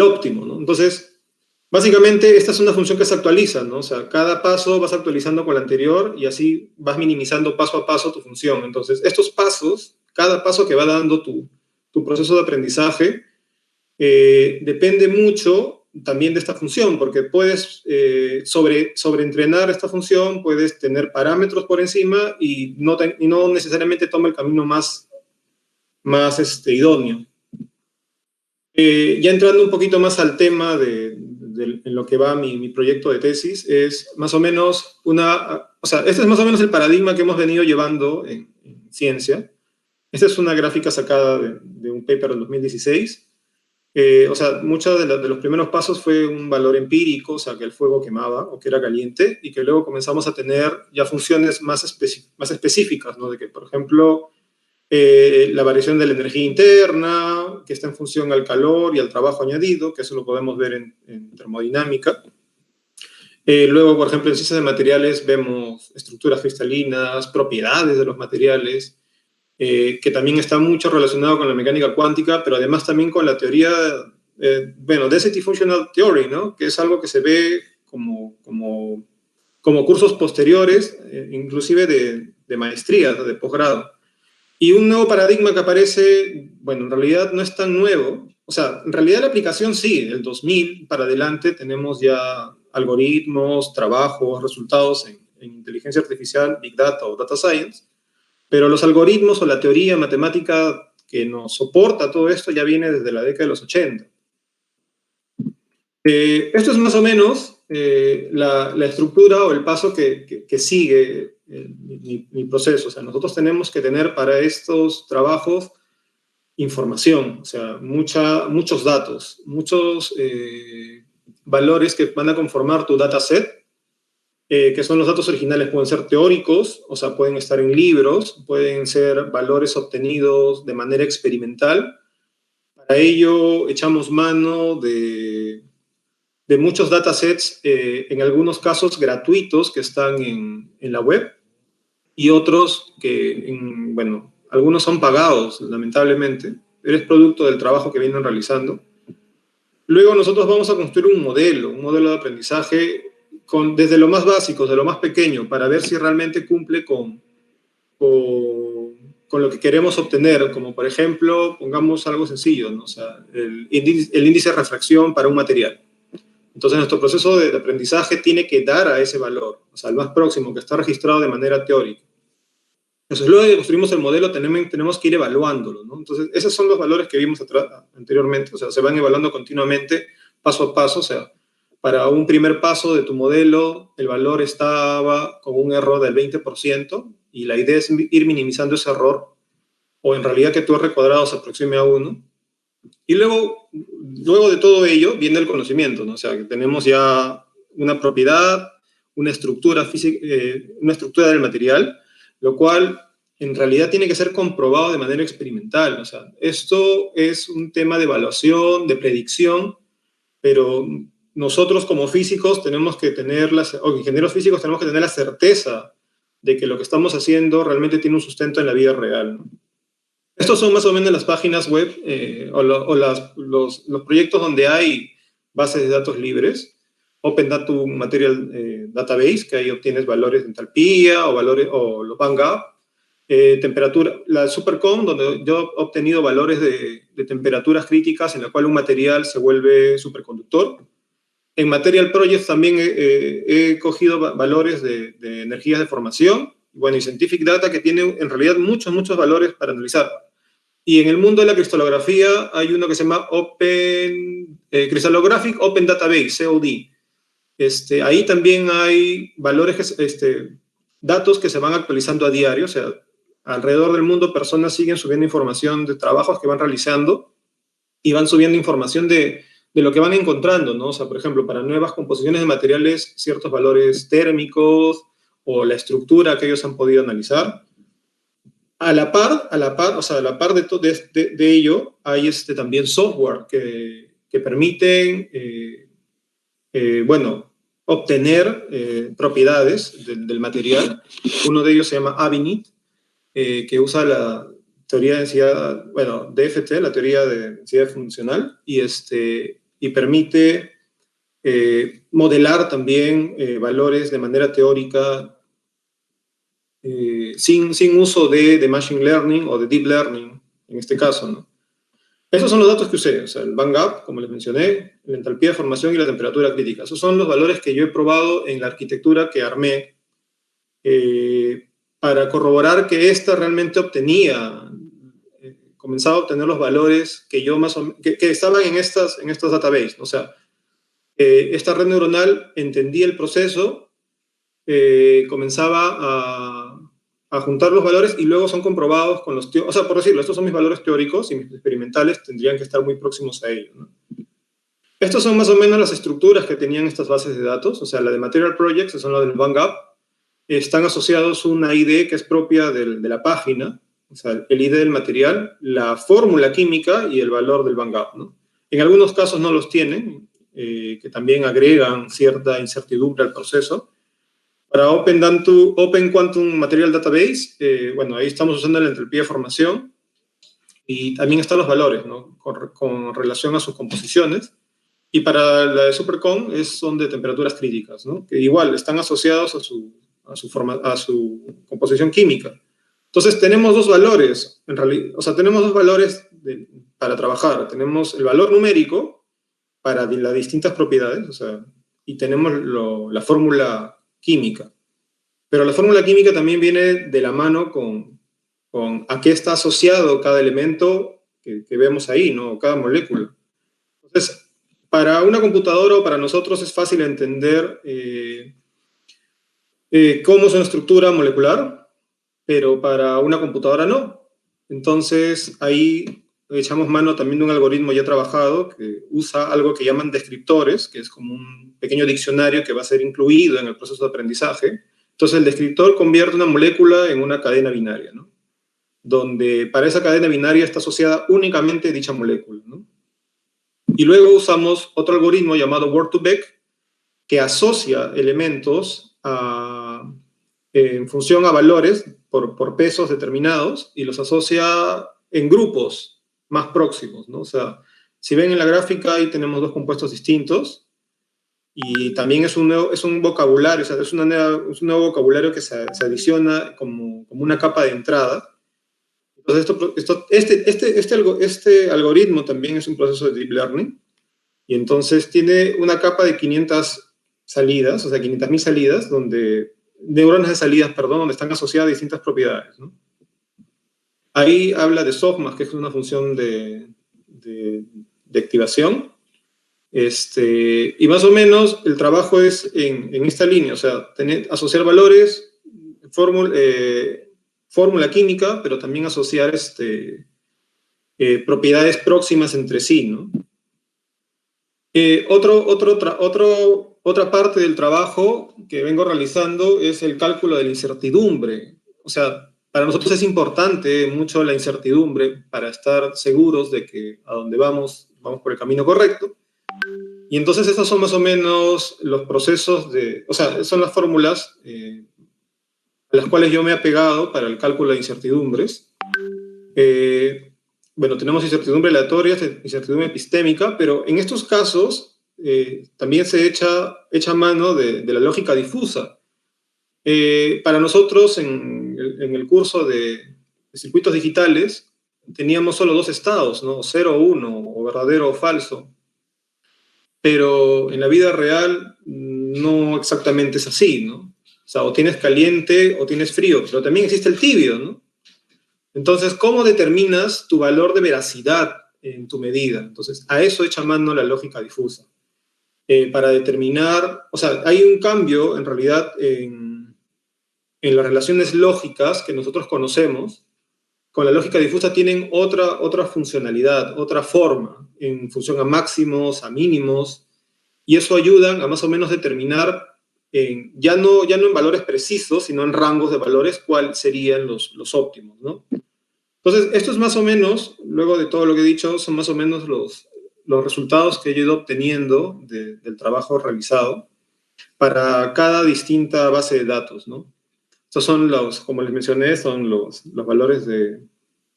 óptimo, ¿no? Entonces, básicamente, esta es una función que se actualiza, ¿no? O sea, cada paso vas actualizando con el anterior y así vas minimizando paso a paso tu función. Entonces, estos pasos, cada paso que va dando tu proceso de aprendizaje, depende mucho también de esta función, porque puedes sobreentrenar esta función, puedes tener parámetros por encima y no necesariamente toma el camino más idóneo. Ya entrando un poquito más al tema en lo que va mi proyecto de tesis, es más o menos o sea, este es más o menos el paradigma que hemos venido llevando en ciencia. Esta es una gráfica sacada de un paper del 2016. O sea, muchos de los primeros pasos fue un valor empírico, o sea, que el fuego quemaba o que era caliente, y que luego comenzamos a tener ya funciones más específicas, ¿no? De que, por ejemplo, la variación de la energía interna, que está en función al calor y al trabajo añadido, que eso lo podemos ver en termodinámica. Luego, por ejemplo, en ciencias de materiales vemos estructuras cristalinas, propiedades de los materiales, que también está mucho relacionado con la mecánica cuántica, pero además también con la teoría, Density Functional Theory, ¿no? Que es algo que se ve como cursos posteriores, inclusive de maestría, de posgrado. Y un nuevo paradigma que aparece, bueno, en realidad no es tan nuevo. O sea, en realidad la aplicación sí, del 2000 para adelante tenemos ya algoritmos, trabajos, resultados en inteligencia artificial, Big Data o Data Science, pero los algoritmos o la teoría matemática que nos soporta todo esto ya viene desde la década de los 80. Esto es más o menos la estructura o el paso que sigue mi proceso. O sea, nosotros tenemos que tener para estos trabajos información, o sea, muchos datos, muchos valores que van a conformar tu dataset, que son los datos originales. Pueden ser teóricos, o sea, pueden estar en libros, pueden ser valores obtenidos de manera experimental. Para ello echamos mano de muchos datasets, en algunos casos gratuitos, que están en la web, y otros que, bueno, algunos son pagados, lamentablemente, pero es producto del trabajo que vienen realizando. Luego nosotros vamos a construir un modelo de aprendizaje desde lo más básico, de lo más pequeño, para ver si realmente cumple con lo que queremos obtener, como por ejemplo, pongamos algo sencillo, ¿no? O sea, el índice de refracción para un material. Entonces nuestro proceso de aprendizaje tiene que dar a ese valor, o sea, el más próximo, que está registrado de manera teórica. Entonces, luego de que construimos el modelo, tenemos que ir evaluándolo, ¿no? Entonces, esos son los valores que vimos anteriormente, o sea, se van evaluando continuamente, paso a paso, o sea, para un primer paso de tu modelo, el valor estaba con un error del 20%, y la idea es ir minimizando ese error, o en realidad que tu R cuadrado se aproxime a 1, y luego de todo ello viene el conocimiento, ¿no? O sea, que tenemos ya una propiedad, una estructura física, una estructura del material, lo cual en realidad tiene que ser comprobado de manera experimental. O sea, esto es un tema de evaluación, de predicción, pero nosotros como físicos tenemos que tener, o ingenieros físicos tenemos que tener la certeza de que lo que estamos haciendo realmente tiene un sustento en la vida real, ¿no? Estos son más o menos las páginas web los proyectos donde hay bases de datos libres. Open Data Material Database, que ahí obtienes valores de entalpía o los Van Gogh. Temperatura, la Supercom, donde yo he obtenido valores de temperaturas críticas en la cual un material se vuelve superconductor. En Material Projects también he cogido valores de energías de formación. Bueno, y Scientific Data, que tiene en realidad muchos valores para analizar. Y en el mundo de la cristalografía hay uno que se llama Crystallographic Open Database, COD. Ahí también hay valores, datos que se van actualizando a diario, o sea, alrededor del mundo personas siguen subiendo información de trabajos que van realizando y van subiendo información de lo que van encontrando, ¿no? O sea, por ejemplo, para nuevas composiciones de materiales, ciertos valores térmicos o la estructura que ellos han podido analizar. A la par, o sea, a la par de ello, hay también software que permiten, bueno, obtener propiedades del material. Uno de ellos se llama Avinit, que usa la teoría de densidad, bueno, DFT, la teoría de densidad funcional, y permite modelar también valores de manera teórica sin uso de Machine Learning o de Deep Learning, en este caso, ¿no? Esos son los datos que usé, o sea, el Van Gogh, como les mencioné, la entalpía de formación y la temperatura crítica. Esos son los valores que yo he probado en la arquitectura que armé para corroborar que esta realmente comenzaba a obtener los valores que yo que estaban en estos databases. O sea, esta red neuronal entendía el proceso, comenzaba a juntar los valores y luego son comprobados con los o sea, por decirlo, estos son mis valores teóricos y mis experimentales tendrían que estar muy próximos a ellos, ¿no? Estos son más o menos las estructuras que tenían estas bases de datos, o sea, la de Material Projects, que son las del Van Gogh, están asociados una ID que es propia de la página, o sea, el ID del material, la fórmula química y el valor del Van Gogh, ¿no? En algunos casos no los tienen, que también agregan cierta incertidumbre al proceso. Para Open Quantum Material Database, bueno, ahí estamos usando la entropía de formación y también están los valores, ¿no? Con relación a sus composiciones. Y para la de Supercom son de temperaturas críticas, ¿no? Que igual están asociados a su composición química. Entonces tenemos dos valores, en realidad, o sea, tenemos dos valores para trabajar. Tenemos el valor numérico para las distintas propiedades, o sea, y tenemos la fórmula química. Pero la fórmula química también viene de la mano con a qué está asociado cada elemento que vemos ahí, ¿no? Cada molécula. Entonces, para una computadora o para nosotros es fácil entender cómo es una estructura molecular, pero para una computadora no. Entonces, ahí echamos mano también de un algoritmo ya trabajado que usa algo que llaman descriptores, que es como un pequeño diccionario que va a ser incluido en el proceso de aprendizaje. Entonces, el descriptor convierte una molécula en una cadena binaria, ¿no? Donde para esa cadena binaria está asociada únicamente dicha molécula, ¿no? Y luego usamos otro algoritmo llamado Word2Vec, que asocia elementos en función a valores por pesos determinados y los asocia en grupos más próximos, ¿no? O sea, si ven en la gráfica, ahí tenemos dos compuestos distintos y también es un vocabulario, o sea, es un nuevo vocabulario que se adiciona como una capa de entrada. Entonces, este algoritmo también es un proceso de deep learning y entonces tiene una capa de 500 salidas, o sea, 500.000 salidas, neuronas de salidas, perdón, donde están asociadas distintas propiedades, ¿no? Ahí habla de softmax, que es una función de activación. Y más o menos el trabajo es en esta línea, o sea, asociar valores, fórmula química, pero también asociar propiedades próximas entre sí, ¿no? Otra parte del trabajo que vengo realizando es el cálculo de la incertidumbre. O sea, para nosotros es importante mucho la incertidumbre para estar seguros de que a donde vamos por el camino correcto. Y entonces esos son más o menos los procesos o sea, son las fórmulas a las cuales yo me he apegado para el cálculo de incertidumbres. Bueno, tenemos incertidumbre aleatoria, incertidumbre epistémica, pero en estos casos también se echa mano de la lógica difusa. Para nosotros, en el curso de circuitos digitales, teníamos solo dos estados, ¿no? 0 o 1, o verdadero o falso. Pero en la vida real no exactamente es así, ¿no? O sea, o tienes caliente o tienes frío, pero también existe el tibio, ¿no? Entonces, ¿cómo determinas tu valor de veracidad en tu medida? Entonces, a eso echa mano la lógica difusa. Para determinar, o sea, hay un cambio en realidad en las relaciones lógicas que nosotros conocemos. Con la lógica difusa tienen otra funcionalidad, otra forma, en función a máximos, a mínimos, y eso ayuda a más o menos determinar, ya no en valores precisos, sino en rangos de valores, cuáles serían los óptimos, ¿no? Entonces, esto es más o menos, luego de todo lo que he dicho, son más o menos los resultados que he ido obteniendo del trabajo realizado para cada distinta base de datos, ¿no? Estos son como les mencioné, son los valores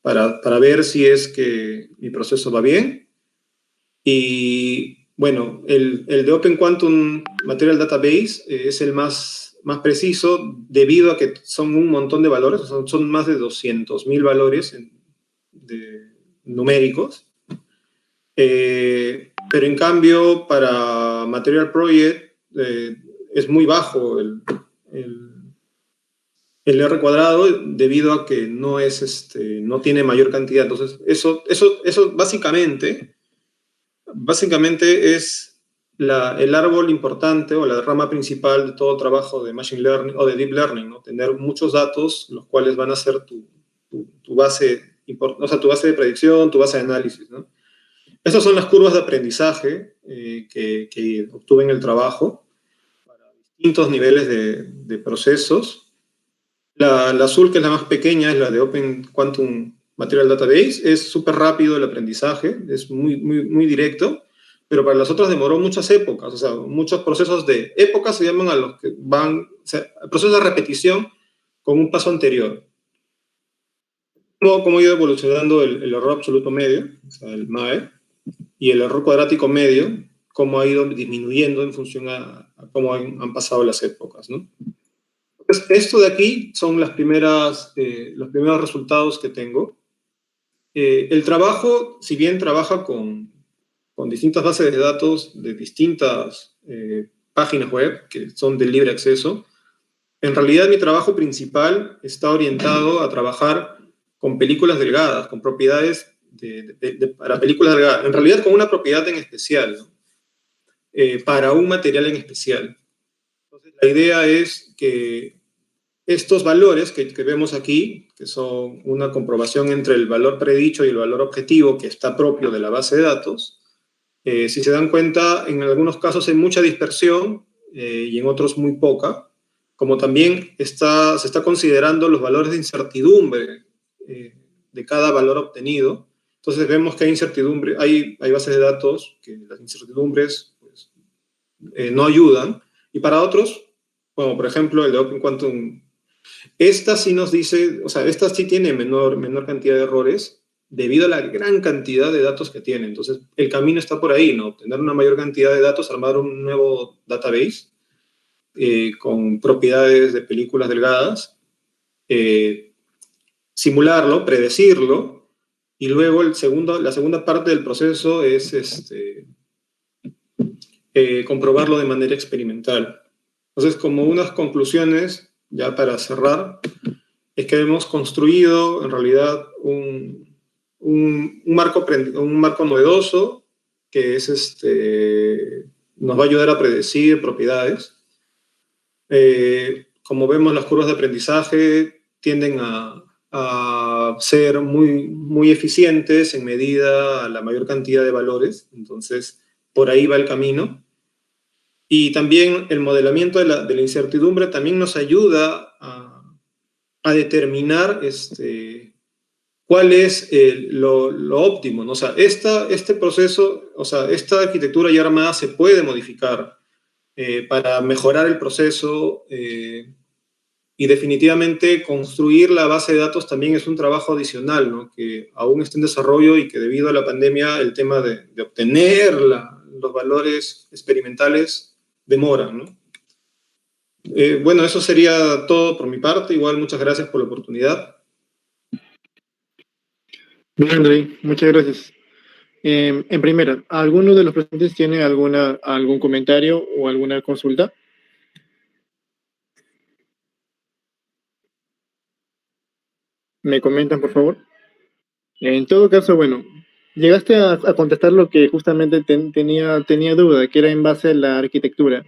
para ver si es que mi proceso va bien. Y bueno, el de Open Quantum Material Database es el más preciso debido a que son un montón de valores, son más de 200.000 valores numéricos. Pero en cambio, para Material Project es muy bajo el R cuadrado debido a que no tiene mayor cantidad. Entonces, eso básicamente es el árbol importante o la rama principal de todo trabajo de Machine Learning o de Deep Learning, ¿no? Tener muchos datos, los cuales van a ser tu base, o sea, tu base de predicción, tu base de análisis, ¿no? Estas son las curvas de aprendizaje que obtuve en el trabajo para distintos niveles de procesos. La azul, que es la más pequeña, es la de Open Quantum Material Database. Es súper rápido el aprendizaje, es muy, muy, muy directo, pero para las otras demoró muchas épocas, o sea, muchos procesos de épocas se llaman a los que van, o sea, procesos de repetición con un paso anterior. Cómo ha ido evolucionando el error absoluto medio, o sea, el MAE, y el error cuadrático medio, cómo ha ido disminuyendo en función a cómo han pasado las épocas, ¿no? Entonces, esto de aquí son los primeros resultados que tengo. El trabajo, si bien trabaja con distintas bases de datos de distintas páginas web que son de libre acceso, en realidad mi trabajo principal está orientado a trabajar con películas delgadas, con propiedades para películas delgadas, en realidad con una propiedad en especial, ¿no? Para un material en especial. Entonces, la idea es que estos valores que vemos aquí, que son una comprobación entre el valor predicho y el valor objetivo que está propio de la base de datos, si se dan cuenta, en algunos casos hay mucha dispersión y en otros muy poca, como también se está considerando los valores de incertidumbre de cada valor obtenido. Entonces vemos que hay incertidumbre, hay bases de datos que las incertidumbres no ayudan, y para otros, como por ejemplo el de Open Quantum Esta sí nos dice, o sea, esta sí tiene menor cantidad de errores debido a la gran cantidad de datos que tiene. Entonces, el camino está por ahí, ¿no? Tener una mayor cantidad de datos, armar un nuevo database con propiedades de películas delgadas, eh, simularlo, predecirlo, y luego la segunda parte del proceso es comprobarlo de manera experimental. Entonces, como unas conclusiones, ya para cerrar, es que hemos construido en realidad un marco novedoso que es nos va a ayudar a predecir propiedades. Como vemos, las curvas de aprendizaje tienden a ser muy eficientes en medida a la mayor cantidad de valores, entonces por ahí va el camino. Y también el modelamiento de la incertidumbre también nos ayuda a determinar cuál es lo óptimo, ¿no? O sea, este proceso, o sea, esta arquitectura ya armada se puede modificar para mejorar el proceso y definitivamente construir la base de datos también es un trabajo adicional, ¿no? Que aún está en desarrollo y que debido a la pandemia el tema de obtener los valores experimentales demora, ¿no? Bueno, eso sería todo por mi parte. Igual, muchas gracias por la oportunidad. Bien, Andrei, muchas gracias. En primera, ¿alguno de los presentes tiene algún comentario o alguna consulta? ¿Me comentan, por favor? En todo caso, bueno, llegaste a contestar lo que justamente tenía duda, que era en base a la arquitectura.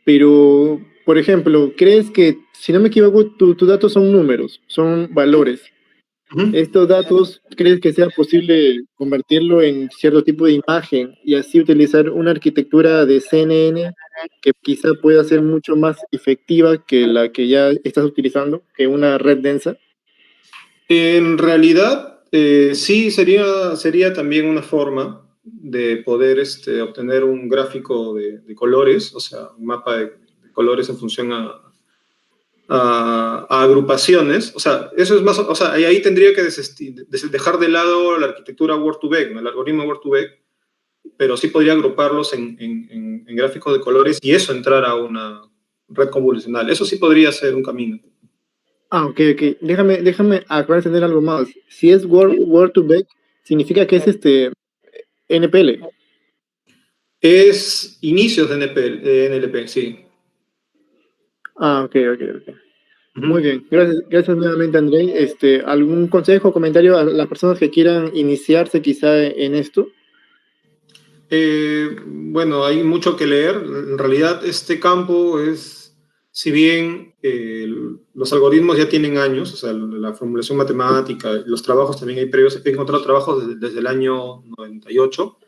Pero, por ejemplo, ¿crees que, si no me equivoco, tus datos son números, son valores? ¿Estos datos crees que sea posible convertirlo en cierto tipo de imagen y así utilizar una arquitectura de CNN que quizá pueda ser mucho más efectiva que la que ya estás utilizando, que una red densa? En realidad, sí, sería también una forma de poder obtener un gráfico de colores, o sea, un mapa de colores en función a agrupaciones. O sea, eso es más, o sea, y ahí tendría que dejar de lado la arquitectura Word2Vec, ¿no? El algoritmo Word2Vec, pero sí podría agruparlos en gráficos de colores y eso entrar a una red convolucional. Eso sí podría ser un camino. Ah, ok, ok. Déjame aclarar entender algo más. Si es Word2Vec, significa que es NPL. Es inicios de NLP, sí. Ah, ok, ok, ok. Muy Ujú. bien. Gracias nuevamente, Andrei. ¿Algún consejo o comentario a las personas que quieran iniciarse quizá en esto? Bueno, hay mucho que leer. En realidad, este campo es, si bien los algoritmos ya tienen años, o sea, la formulación matemática, los trabajos también hay previos, he encontrado trabajos desde el año 98.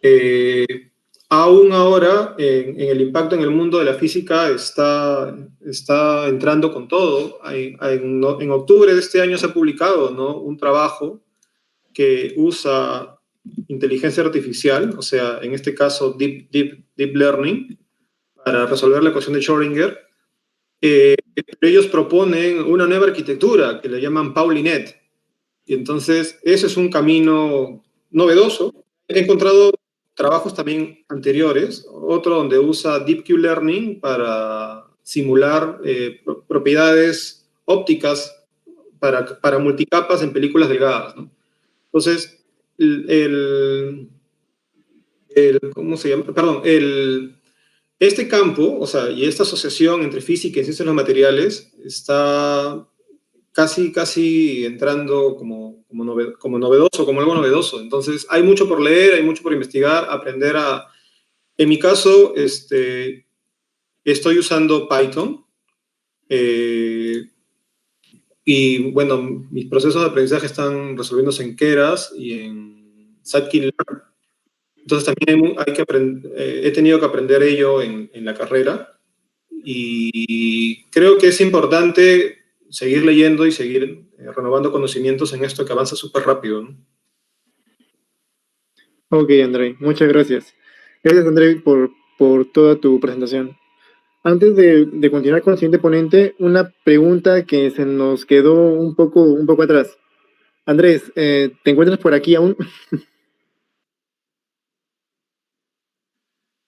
Eh, Aún ahora, en el impacto en el mundo de la física está entrando con todo. En octubre de este año se ha publicado, ¿no? Un trabajo que usa inteligencia artificial, o sea, en este caso deep learning, para resolver la ecuación de Schrödinger. Pero ellos proponen una nueva arquitectura que le llaman Paulinet. Y entonces, ese es un camino novedoso. He encontrado trabajos también anteriores, otro donde usa Deep Q Learning para simular propiedades ópticas para multicapas en películas delgadas, ¿no? Entonces, ¿cómo se llama? Perdón, este campo, o sea, y esta asociación entre física y ciencias de los materiales está casi entrando como novedoso, como algo novedoso. Entonces, hay mucho por leer, hay mucho por investigar, aprender a... En mi caso, estoy usando Python y, bueno, mis procesos de aprendizaje están resolviéndose en Keras y en Scikit-learn. Entonces, también hay que he tenido que aprender ello en la carrera y creo que es importante seguir leyendo y seguir renovando conocimientos en esto que avanza súper rápido, ¿no? Ok, Andrei, muchas gracias. Gracias, Andrei, por toda tu presentación. Antes de continuar con el siguiente ponente, una pregunta que se nos quedó un poco atrás. Andrés, ¿te encuentras por aquí aún?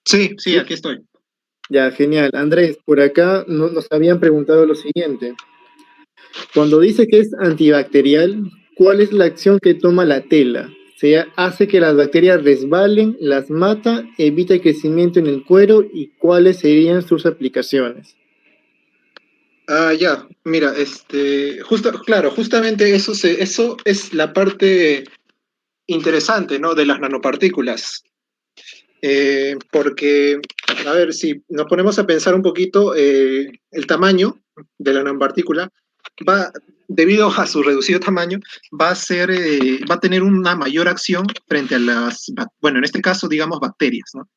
Sí, sí, Sí. aquí estoy. Ya, genial. Andrés, por acá nos habían preguntado lo siguiente. Cuando dice que es antibacterial, ¿cuál es la acción que toma la tela? Se hace que las bacterias resbalen, las mata, evita el crecimiento en el cuero y cuáles serían sus aplicaciones. Ah, ya, mira, claro, justamente eso es la parte interesante, ¿no? De las nanopartículas. Porque, a ver, si nos ponemos a pensar un poquito, el tamaño de la nanopartícula va, debido a su reducido tamaño, va a tener una mayor acción frente a bueno, en este caso, digamos, bacterias, ¿no?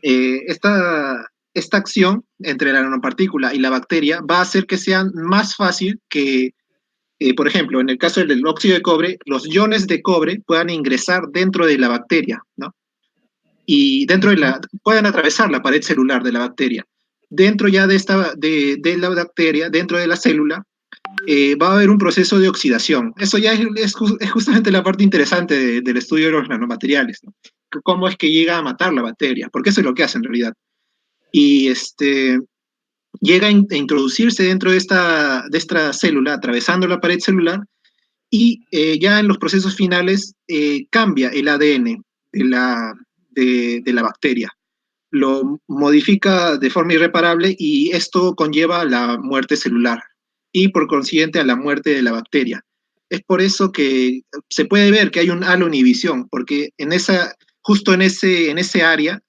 Esta acción entre la nanopartícula y la bacteria va a hacer que sea más fácil que, por ejemplo, en el caso del óxido de cobre, los iones de cobre puedan ingresar dentro de la bacteria, ¿no? Y pueden atravesar la pared celular de la bacteria. Dentro ya de la bacteria, dentro de la célula, va a haber un proceso de oxidación. Eso ya es justamente la parte interesante del estudio de los nanomateriales, ¿no? Cómo es que llega a matar la bacteria, porque eso es lo que hace en realidad. Y llega a introducirse dentro de esta célula, atravesando la pared celular, y ya en los procesos finales cambia el ADN de la bacteria, lo modifica de forma irreparable y esto conlleva a la muerte celular y por consiguiente a la muerte de la bacteria. Es por eso que se puede ver que hay un halo inhibición, porque justo en esa área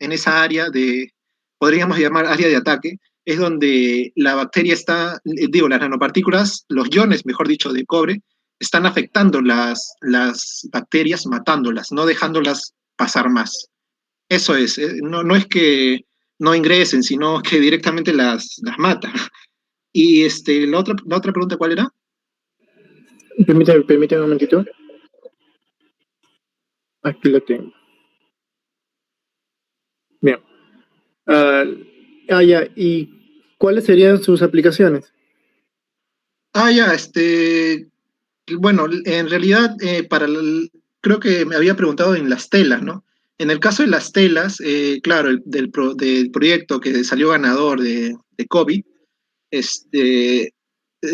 podríamos llamar área de ataque, es donde la bacteria está, digo, las nanopartículas, los iones, mejor dicho, de cobre, están afectando las bacterias, matándolas, no dejándolas pasar más. Eso es, no es que no ingresen, sino que directamente las mata. Y la otra pregunta, ¿cuál era? Permítame un momentito. Aquí lo tengo. Bien. Ah, ya. ¿Y cuáles serían sus aplicaciones? Ah, ya, bueno, en realidad, creo que me había preguntado en las telas, ¿no? En el caso de las telas, claro, del proyecto que salió ganador de COVID,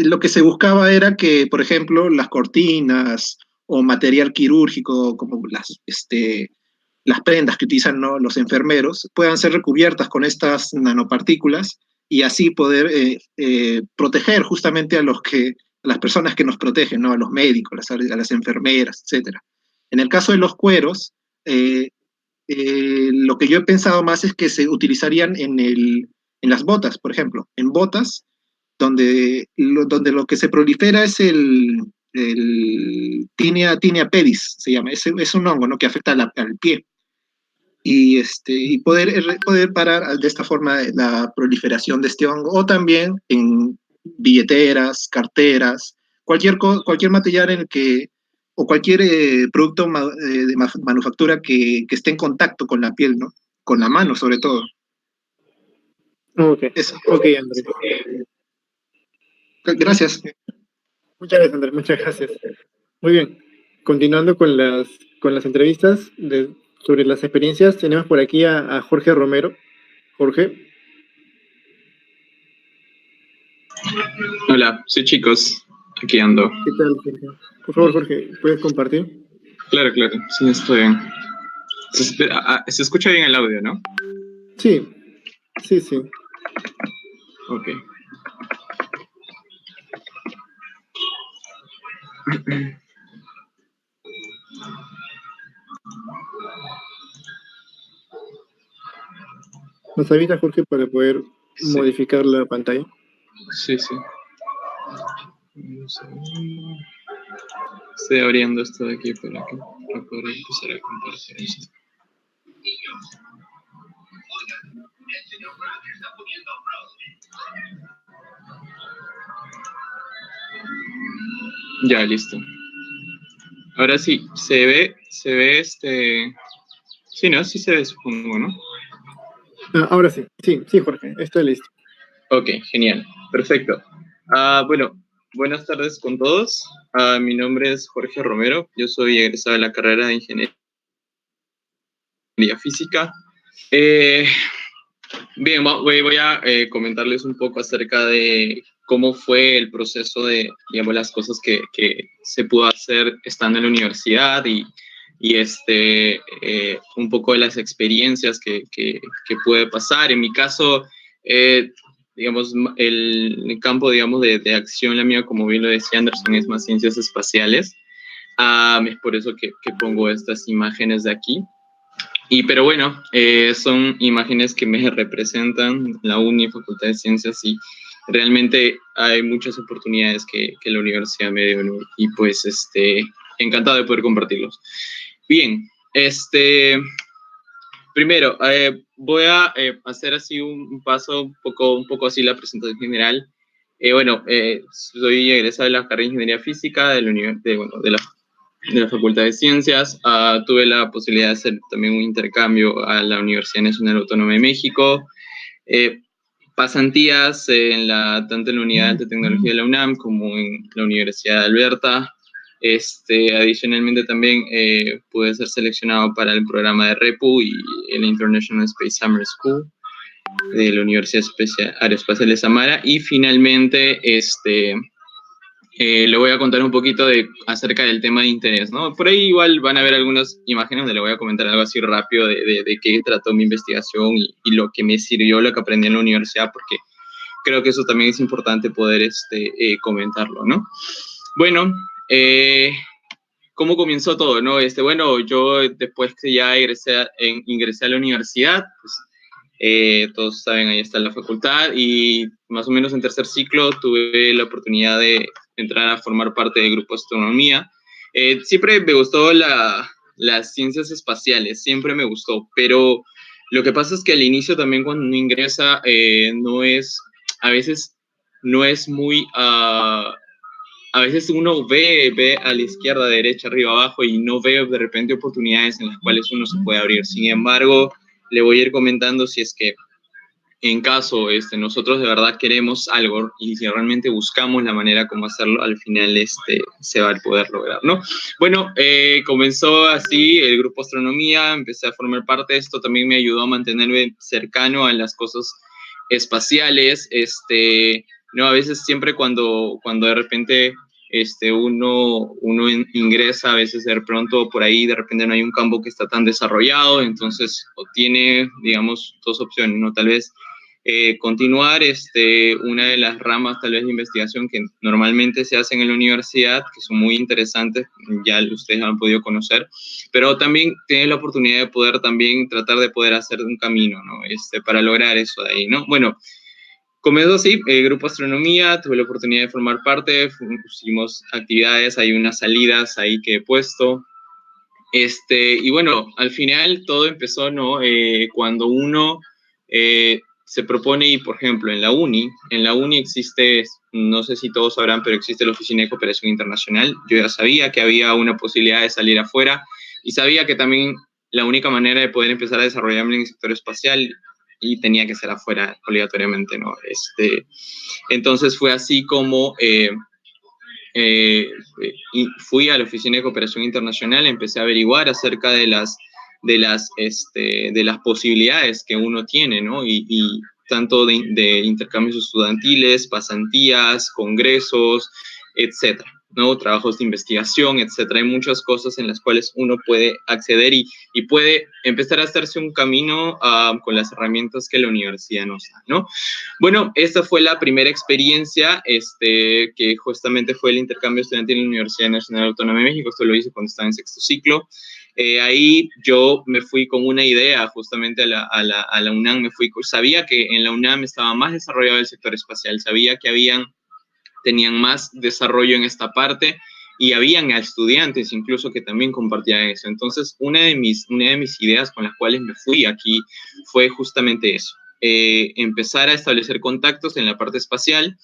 lo que se buscaba era que, por ejemplo, las cortinas o material quirúrgico, como las prendas que utilizan, ¿no?, los enfermeros, puedan ser recubiertas con estas nanopartículas y así poder proteger justamente a las personas que nos protegen, ¿no?, a los médicos, a las enfermeras, etcétera. En el caso de los cueros, eh, lo que yo he pensado más es que se utilizarían en las botas, por ejemplo, en botas donde lo que se prolifera es el tinea pedis, se llama. Es un hongo, ¿no?, que afecta al pie. Y poder parar de esta forma la proliferación de este hongo, o también en billeteras, carteras, cualquier material o cualquier producto de manufactura que esté en contacto con la piel, ¿no? Con la mano, sobre todo. Ok, Eso. ok, Andrés. Gracias. Muchas gracias, Andrés, muchas gracias. Muy bien. Continuando con las entrevistas sobre las experiencias, tenemos por aquí a Jorge Romero. Jorge, Hola, sí chicos, aquí ando. ¿qué tal, Jorge? Por favor, Jorge, ¿puedes compartir? Claro, claro, sí, estoy bien. Se escucha bien el audio, ¿no? Sí, sí, sí. Ok. ¿Nos avisa, Jorge, para poder Sí, modificar la pantalla? sí, sí. Un segundo. Estoy abriendo esto de aquí para poder empezar a compartir esto. Ya, listo. Ahora sí, se ve Sí, ¿no? Sí se ve, supongo, ¿no? Ahora sí, sí, Jorge, estoy listo. Ok, genial, perfecto. Bueno, buenas tardes con todos. Mi nombre es Jorge Romero, yo soy egresado de la carrera de Ingeniería Física. Bien, voy a comentarles un poco acerca de cómo fue el proceso de, digamos, las cosas que se pudo hacer estando en la universidad y un poco de las experiencias que puede pasar. En mi caso, digamos, el campo, digamos, de acción, la mía, como bien lo decía Anderson, es más ciencias espaciales. Es por eso que pongo estas imágenes de aquí. Pero bueno, son imágenes que me representan la UNI, Facultad de Ciencias, y realmente hay muchas oportunidades que la universidad me dio, ¿no? Y pues, encantado de poder compartirlos. Bien, primero, voy a hacer así un paso, un poco así la presentación general. Bueno, soy egresado de la carrera de Ingeniería Física de la Facultad de Ciencias. Tuve la posibilidad de hacer también un intercambio a la Universidad Nacional Autónoma de México. Pasantías tanto en la Unidad de Tecnología de la UNAM como en la Universidad de Alberta. Adicionalmente también pude ser seleccionado para el programa de REPU y el International Space Summer School de la Universidad Aeroespacial de Samara. Y finalmente, le voy a contar un poquito acerca del tema de interés, ¿no? Por ahí igual van a ver algunas imágenes donde le voy a comentar algo así rápido de qué trató mi investigación y lo que me sirvió, lo que aprendí en la universidad, porque creo que eso también es importante poder comentarlo, ¿no? Bueno, ¿cómo comenzó todo, no? Bueno, yo después que ya ingresé a la universidad, pues todos saben, ahí está la facultad, y más o menos en tercer ciclo tuve la oportunidad de entrar a formar parte del grupo de astronomía. Siempre me gustó las ciencias espaciales, siempre me gustó, pero lo que pasa es que al inicio también cuando uno ingresa, a veces no es muy... a veces uno ve a la izquierda, derecha, arriba, abajo y no ve de repente oportunidades en las cuales uno se puede abrir. Sin embargo, le voy a ir comentando si es que en caso nosotros de verdad queremos algo y si realmente buscamos la manera como hacerlo, al final se va a poder lograr, ¿no? Bueno, comenzó así el grupo Astronomía, empecé a formar parte de esto, también me ayudó a mantenerme cercano a las cosas espaciales, ¿no? A veces siempre cuando de repente uno ingresa, a veces de pronto por ahí de repente no hay un campo que está tan desarrollado, entonces tiene, digamos, dos opciones, ¿no? Tal vez continuar una de las ramas tal vez de investigación que normalmente se hacen en la universidad, que son muy interesantes, ya ustedes han podido conocer, pero también tienen la oportunidad de poder también tratar de poder hacer un camino, ¿no? Para lograr eso de ahí, ¿no? Bueno, comenzó así, Grupo Astronomía, tuve la oportunidad de formar parte, pusimos actividades, hay unas salidas ahí que he puesto, y bueno, al final todo empezó, ¿no? Cuando uno se propone, y por ejemplo, en la UNI existe, no sé si todos sabrán, pero existe la Oficina de Cooperación Internacional. Yo ya sabía que había una posibilidad de salir afuera y sabía que también la única manera de poder empezar a desarrollarme en el sector espacial y tenía que ser afuera obligatoriamente, ¿no? Entonces fue así como y fui a la Oficina de Cooperación Internacional, empecé a averiguar acerca de las posibilidades que uno tiene, ¿no? Y tanto de intercambios estudiantiles, pasantías, congresos, etcétera, ¿no? Trabajos de investigación, etcétera. Hay muchas cosas en las cuales uno puede acceder y puede empezar a hacerse un camino con las herramientas que la universidad nos da, ¿no? Bueno, esta fue la primera experiencia, que justamente fue el intercambio estudiantil en la Universidad Nacional Autónoma de México. Esto lo hice cuando estaba en sexto ciclo. Ahí yo me fui con una idea justamente a la UNAM. Sabía que en la UNAM estaba más desarrollado el sector espacial, sabía que tenían más desarrollo en esta parte y habían estudiantes incluso que también compartían eso. Entonces, una de mis ideas con las cuales me fui aquí fue justamente eso. Empezar a establecer contactos en la parte espacial,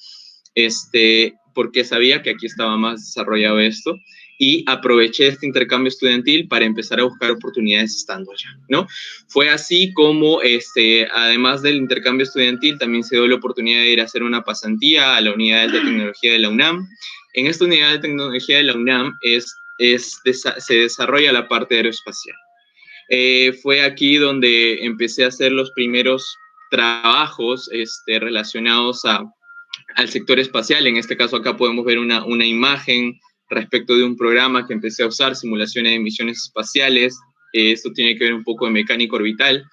porque sabía que aquí estaba más desarrollado esto, y aproveché este intercambio estudiantil para empezar a buscar oportunidades estando allá, ¿no? Fue así como, además del intercambio estudiantil, también se dio la oportunidad de ir a hacer una pasantía a la Unidad de Tecnología de la UNAM. En esta Unidad de Tecnología de la UNAM se desarrolla la parte aeroespacial. Fue aquí donde empecé a hacer los primeros trabajos relacionados al sector espacial. En este caso acá podemos ver una imagen respecto de un programa que empecé a usar, simulaciones de misiones espaciales. Esto tiene que ver un poco de mecánica orbital.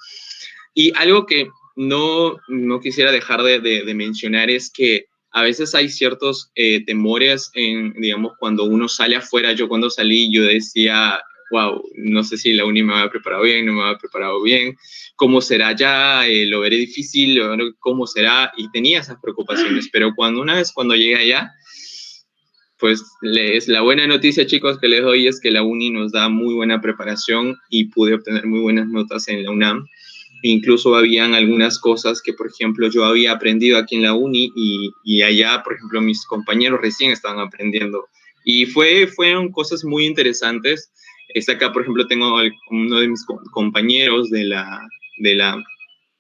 Y algo que no quisiera dejar de mencionar es que a veces hay ciertos temores digamos, cuando uno sale afuera. Yo cuando salí, yo decía, wow, no sé si la uni me va a preparar bien, no me va a preparar bien, ¿cómo será ya? ¿Lo veré difícil? ¿Cómo será? Y tenía esas preocupaciones, pero una vez cuando llegué allá, pues la buena noticia, chicos, que les doy es que la uni nos da muy buena preparación y pude obtener muy buenas notas en la UNAM. Incluso habían algunas cosas que, por ejemplo, yo había aprendido aquí en la uni y allá, por ejemplo, mis compañeros recién estaban aprendiendo. Y fueron cosas muy interesantes. Acá, por ejemplo, tengo uno de mis compañeros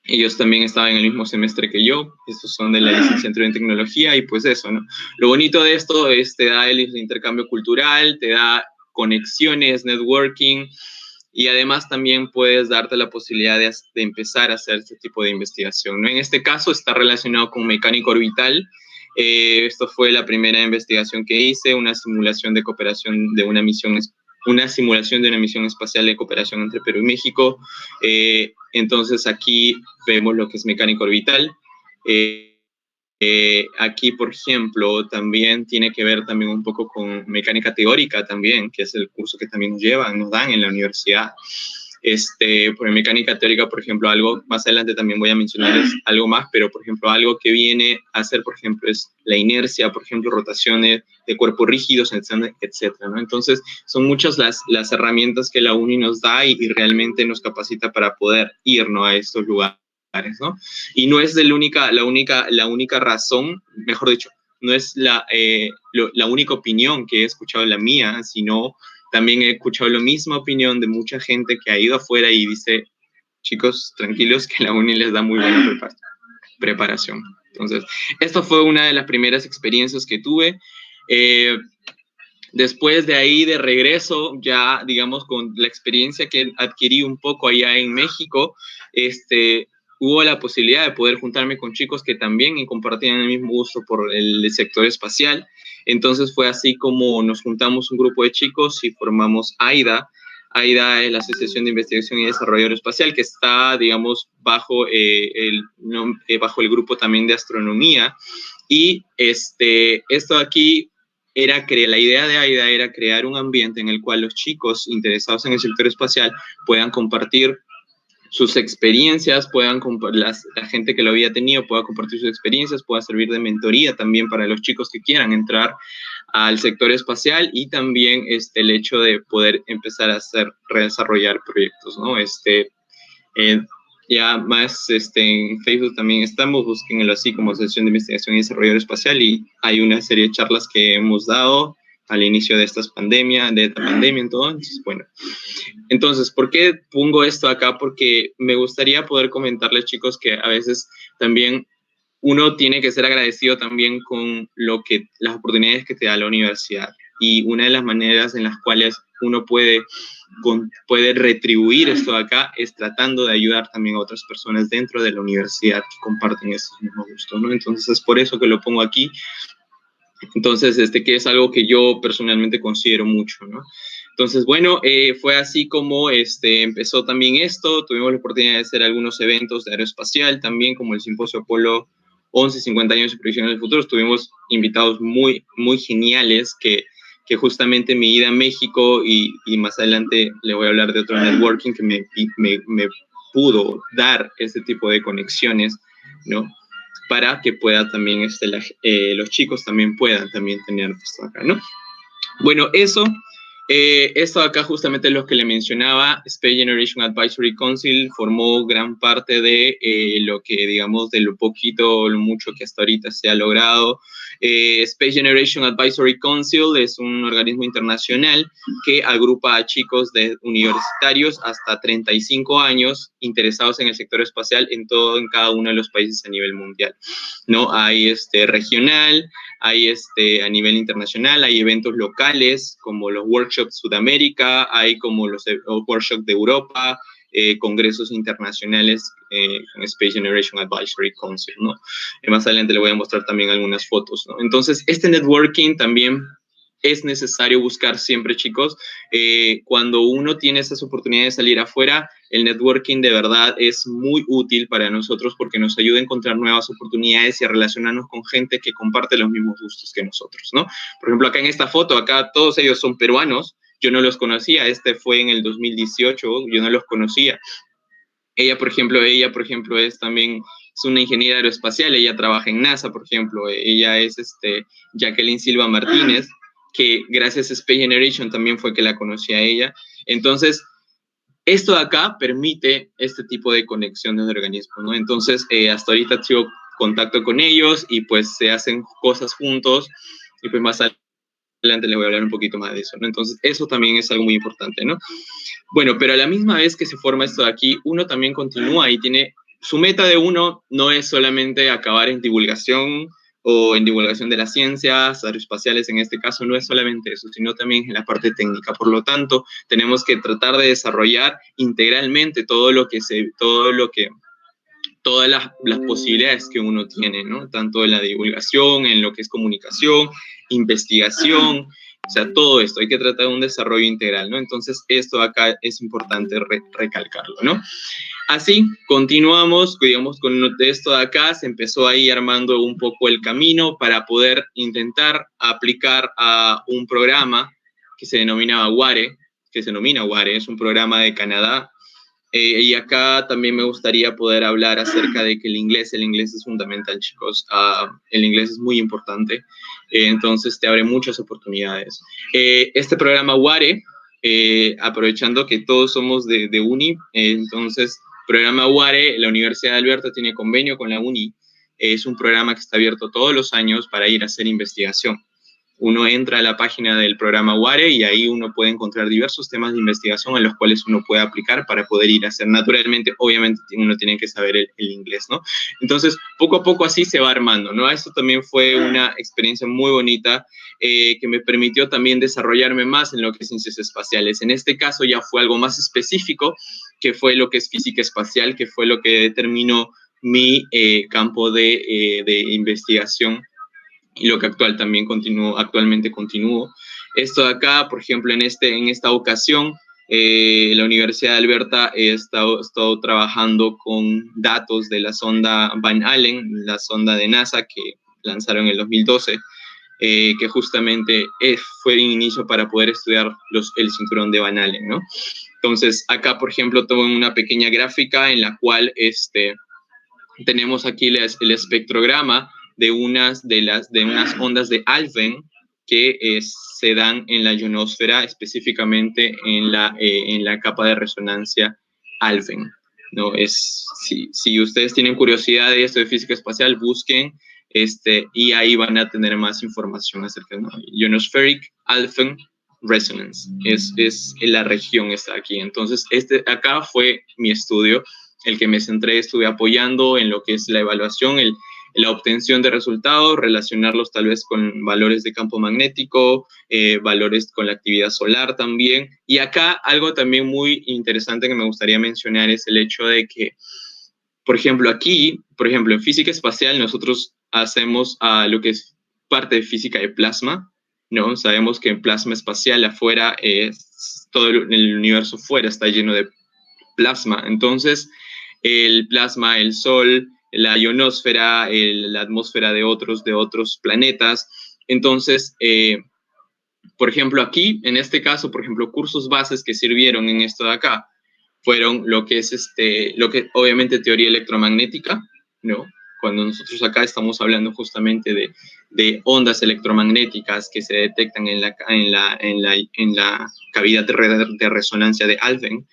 ellos también estaban en el mismo semestre que yo. Estos son de la licenciatura en tecnología y pues eso, ¿no? Lo bonito de esto es te da el intercambio cultural, te da conexiones, networking, y además también puedes darte la posibilidad de empezar a hacer este tipo de investigación, ¿no? En este caso está relacionado con mecánica orbital. Esto fue la primera investigación que hice, una simulación de cooperación de una simulación de una misión espacial de cooperación entre Perú y México. Entonces aquí vemos lo que es mecánica orbital. Aquí, por ejemplo, también tiene que ver también un poco con mecánica teórica también, que es el curso que también nos dan en la universidad. Por mecánica teórica, por ejemplo, algo más adelante también voy a mencionarles algo más, pero por ejemplo, algo que viene a hacer, por ejemplo, es la inercia, por ejemplo, rotaciones de cuerpos rígidos, etcétera, ¿no? Entonces, son muchas las herramientas que la uni nos da y realmente nos capacita para poder irnos a estos lugares, ¿no? Y no es la única razón, mejor dicho, no es la única opinión que he escuchado la mía, sino también he escuchado la misma opinión de mucha gente que ha ido afuera y dice, chicos, tranquilos, que la uni les da muy buena preparación. Entonces, esto fue una de las primeras experiencias que tuve. Después de ahí, de regreso, ya, digamos, con la experiencia que adquirí un poco allá en México, hubo la posibilidad de poder juntarme con chicos que también compartían el mismo gusto por el sector espacial. Entonces fue así como nos juntamos un grupo de chicos y formamos AIDA. AIDA es la Asociación de Investigación y Desarrollo Aeroespacial, que está, digamos, bajo el grupo también de astronomía. Y esto aquí la idea de AIDA era crear un ambiente en el cual los chicos interesados en el sector espacial puedan compartir sus experiencias, la gente que lo había tenido pueda compartir sus experiencias, pueda servir de mentoría también para los chicos que quieran entrar al sector espacial, y también el hecho de poder empezar a desarrollar proyectos, ¿no? Ya más en Facebook también estamos, búsquenlo así como Asociación de Investigación y Desarrollo Aeroespacial, y hay una serie de charlas que hemos dado al inicio de esta pandemia, en todo. Entonces, bueno, entonces, ¿por qué pongo esto acá? Porque me gustaría poder comentarles, chicos, que a veces también uno tiene que ser agradecido también con las oportunidades que te da la universidad. Y una de las maneras en las cuales uno puede retribuir esto de acá es tratando de ayudar también a otras personas dentro de la universidad que comparten estos mismos gustos, ¿no? Entonces, es por eso que lo pongo aquí. Entonces, que es algo que yo personalmente considero mucho, ¿no? Entonces, bueno, fue así como empezó también esto. Tuvimos la oportunidad de hacer algunos eventos de aeroespacial también, como el Simposio Apolo 11, 50 años de proyección del futuro. Tuvimos invitados muy, muy geniales que justamente mi ida a México y más adelante le voy a hablar de otro networking que me pudo dar ese tipo de conexiones, ¿no? Para que pueda también los chicos también puedan también tener esto acá, ¿no? Bueno, esto acá justamente es lo que le mencionaba. Space Generation Advisory Council formó gran parte de lo que, digamos, de lo poquito o lo mucho que hasta ahorita se ha logrado. Space Generation Advisory Council es un organismo internacional que agrupa a chicos universitarios hasta 35 años interesados en el sector espacial en cada uno de los países a nivel mundial, ¿no? Hay regional, hay a nivel internacional, hay eventos locales como los workshops Sudamérica, hay como los workshops de Europa, congresos internacionales con Space Generation Advisory Council, ¿no? Más adelante le voy a mostrar también algunas fotos, ¿no? Entonces, este networking también es necesario buscar siempre, chicos. Cuando uno tiene esas oportunidades de salir afuera, el networking de verdad es muy útil para nosotros porque nos ayuda a encontrar nuevas oportunidades y a relacionarnos con gente que comparte los mismos gustos que nosotros, ¿no? Por ejemplo, acá en esta foto, acá todos ellos son peruanos. Yo no los conocía, fue en el 2018, yo no los conocía. Ella, por ejemplo, es también es una ingeniera aeroespacial, ella trabaja en NASA, por ejemplo. Ella es Jacqueline Silva Martínez, que gracias a Space Generation también fue que la conocí a ella. Entonces, esto de acá permite este tipo de conexiones de organismos, ¿no? Entonces, hasta ahorita tengo contacto con ellos y pues se hacen cosas juntos y pues más adelante les voy a hablar un poquito más de eso, ¿no? Entonces, eso también es algo muy importante, ¿no? Bueno, pero a la misma vez que se forma esto de aquí, uno también continúa y tiene... Su meta de uno no es solamente acabar en divulgación o en divulgación de las ciencias aeroespaciales, en este caso no es solamente eso, sino también en la parte técnica. Por lo tanto, tenemos que tratar de desarrollar integralmente todas las posibilidades que uno tiene, ¿no? Tanto en la divulgación, en lo que es comunicación, investigación, o sea, todo esto, hay que tratar de un desarrollo integral, ¿no? Entonces, esto acá es importante recalcarlo, ¿no? Así, continuamos, digamos, con esto de acá, se empezó ahí armando un poco el camino para poder intentar aplicar a un programa que se denomina WARE, es un programa de Canadá. Y acá también me gustaría poder hablar acerca de que el inglés es fundamental, chicos. El inglés es muy importante, entonces te abre muchas oportunidades. Este programa WARE, aprovechando que todos somos de UNI, entonces, programa WARE, la Universidad de Alberta tiene convenio con la UNI. Es un programa que está abierto todos los años para ir a hacer investigación. Uno entra a la página del programa WARE y ahí uno puede encontrar diversos temas de investigación a los cuales uno puede aplicar para poder ir a hacer. Naturalmente, obviamente, uno tiene que saber el inglés, ¿no? Entonces, poco a poco así se va armando, ¿no? Esto también fue una experiencia muy bonita que me permitió también desarrollarme más en lo que es ciencias espaciales. En este caso ya fue algo más específico, que fue lo que es física espacial, que fue lo que determinó mi campo de investigación y lo que actualmente continúo. Esto de acá, por ejemplo, en esta ocasión, la Universidad de Alberta ha estado trabajando con datos de la sonda Van Allen, la sonda de NASA que lanzaron en el 2012, que justamente fue el inicio para poder estudiar el cinturón de Van Allen, ¿no? Entonces, acá, por ejemplo, tengo una pequeña gráfica en la cual tenemos aquí el espectrograma de unas ondas de Alfvén que se dan en la ionosfera, específicamente en la capa de resonancia Alfvén, ¿no? Si ustedes tienen curiosidad de esto de física espacial, busquen y ahí van a tener más información acerca de Ionospheric Alfvén Resonance. Es la región está aquí. Entonces, acá fue mi estudio, el que me centré, estuve apoyando en lo que es la evaluación, la obtención de resultados, relacionarlos tal vez con valores de campo magnético, valores con la actividad solar también. Y acá algo también muy interesante que me gustaría mencionar es el hecho de que, por ejemplo, en física espacial nosotros hacemos lo que es parte de física de plasma, ¿no? Sabemos que en plasma espacial afuera, todo el universo fuera está lleno de plasma. Entonces, el plasma, el Sol, la ionosfera, la atmósfera de otros planetas. Entonces, por ejemplo, aquí, en este caso, por ejemplo, cursos bases que sirvieron en esto de acá fueron lo que es obviamente teoría electromagnética, ¿no? cuando nosotros acá estamos hablando justamente de ondas electromagnéticas que se detectan en la cavidad de resonancia de Alfvén.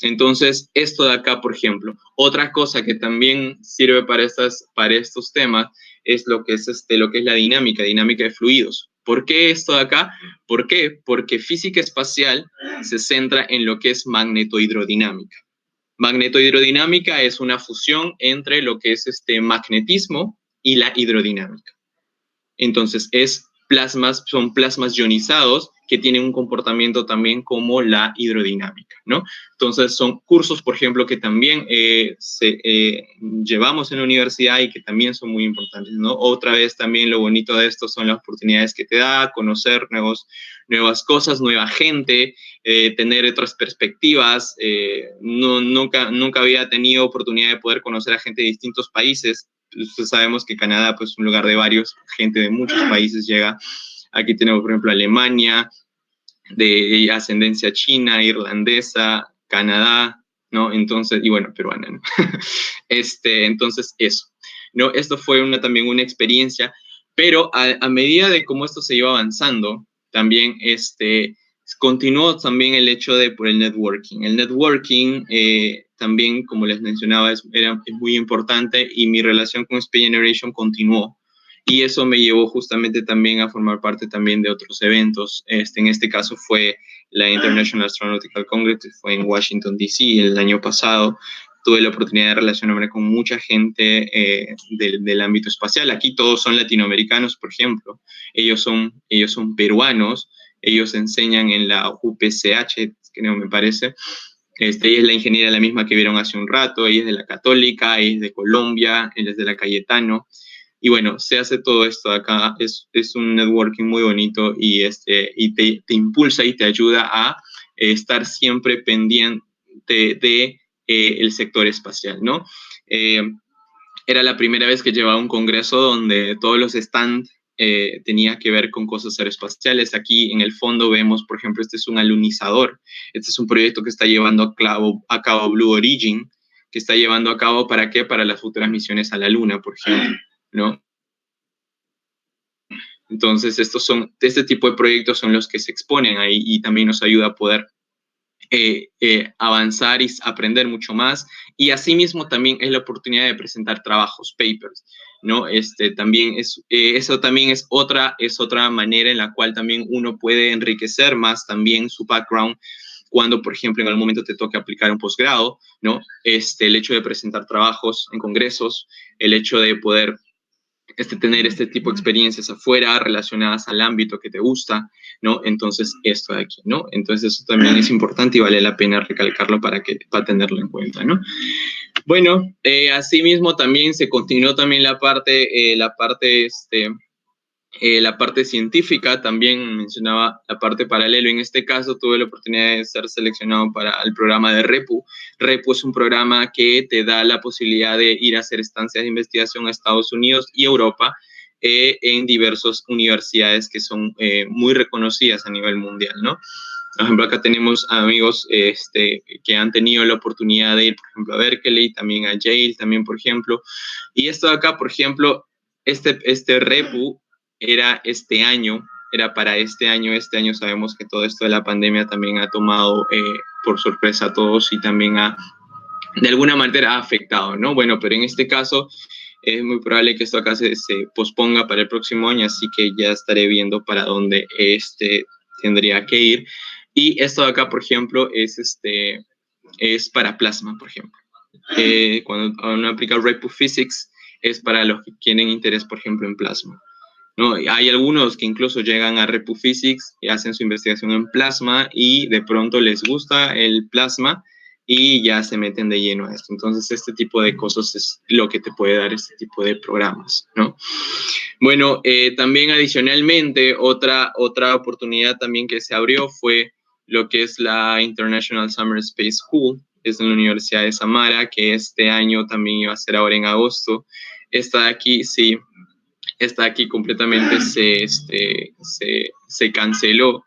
Entonces, esto de acá, por ejemplo, otra cosa que también sirve para estos temas es lo que es la dinámica de fluidos. ¿Por qué esto de acá? ¿Por qué? Porque física espacial se centra en lo que es magnetohidrodinámica. Magnetohidrodinámica es una fusión entre lo que es magnetismo y la hidrodinámica. Entonces, son plasmas ionizados que tienen un comportamiento también como la hidrodinámica, ¿no? Entonces, son cursos, por ejemplo, que también llevamos en la universidad y que también son muy importantes, ¿no? Otra vez también lo bonito de esto son las oportunidades que te da, conocer nuevas cosas, nueva gente, tener otras perspectivas. Nunca había tenido oportunidad de poder conocer a gente de distintos países. Sabemos que Canadá pues, es un lugar de gente de muchos países llega. Aquí tenemos, por ejemplo, Alemania, de ascendencia china, irlandesa, Canadá, ¿no? Entonces, y bueno, peruana, ¿no? Entonces, eso, ¿no? Esto fue también una experiencia, pero a medida de cómo esto se iba avanzando, también continuó también el hecho por el networking. El networking también, como les mencionaba, es muy importante y mi relación con Space Generation continuó. Y eso me llevó justamente también a formar parte también de otros eventos. En este caso fue la International Astronautical Congress, que fue en Washington, D.C. el año pasado. Tuve la oportunidad de relacionarme con mucha gente del ámbito espacial. Aquí todos son latinoamericanos, por ejemplo. Ellos son peruanos. Ellos enseñan en la UPCH, creo me parece. Ella es la ingeniera la misma que vieron hace un rato. Ella es de la Católica, ella es de Colombia, él es de la Cayetano. Y bueno, se hace todo esto acá, es un networking muy bonito y te impulsa y te ayuda a estar siempre pendiente de el sector espacial, ¿no? Era la primera vez que llevaba un congreso donde todos los stands tenía que ver con cosas aeroespaciales. Aquí en el fondo vemos, por ejemplo, este es un alunizador. Este es un proyecto que está llevando a cabo Blue Origin, que está llevando a cabo, ¿para qué? Para las futuras misiones a la Luna, por ejemplo, ¿no? Entonces, este tipo de proyectos son los que se exponen ahí y también nos ayuda a poder avanzar y aprender mucho más. Y asimismo también es la oportunidad de presentar trabajos, papers, ¿no? Eso también es otra manera en la cual también uno puede enriquecer más también su background cuando, por ejemplo, en algún momento te toque aplicar un posgrado, ¿no? El hecho de presentar trabajos en congresos, el hecho de poder tener este tipo de experiencias afuera relacionadas al ámbito que te gusta, ¿no? Entonces, esto de aquí, ¿no? Entonces, eso también es importante y vale la pena recalcarlo para tenerlo en cuenta, ¿no? Bueno, asimismo también se continuó también la parte científica, también mencionaba la parte paralelo. En este caso tuve la oportunidad de ser seleccionado para el programa de REPU. REPU es un programa que te da la posibilidad de ir a hacer estancias de investigación a Estados Unidos y Europa en diversas universidades que son muy reconocidas a nivel mundial, ¿no? Por ejemplo, acá tenemos amigos que han tenido la oportunidad de ir, por ejemplo, a Berkeley, también a Yale, también, por ejemplo. Y esto de acá, por ejemplo, este REPU era para este año sabemos que todo esto de la pandemia también ha tomado por sorpresa a todos y también de alguna manera ha afectado, ¿no? Bueno, pero en este caso es muy probable que esto acá se posponga para el próximo año, así que ya estaré viendo para dónde tendría que ir. Y esto de acá, por ejemplo, es para plasma, por ejemplo. Cuando uno aplica REPU Physics, es para los que tienen interés, por ejemplo, en plasma, ¿no? Hay algunos que incluso llegan a REPU Physics y hacen su investigación en plasma y de pronto les gusta el plasma y ya se meten de lleno a esto. Entonces, este tipo de cosas es lo que te puede dar este tipo de programas, ¿no? Bueno, también adicionalmente, otra oportunidad también que se abrió fue lo que es la International Summer Space School, es en la Universidad de Samara, que este año también iba a ser ahora en agosto. Esta aquí completamente se canceló.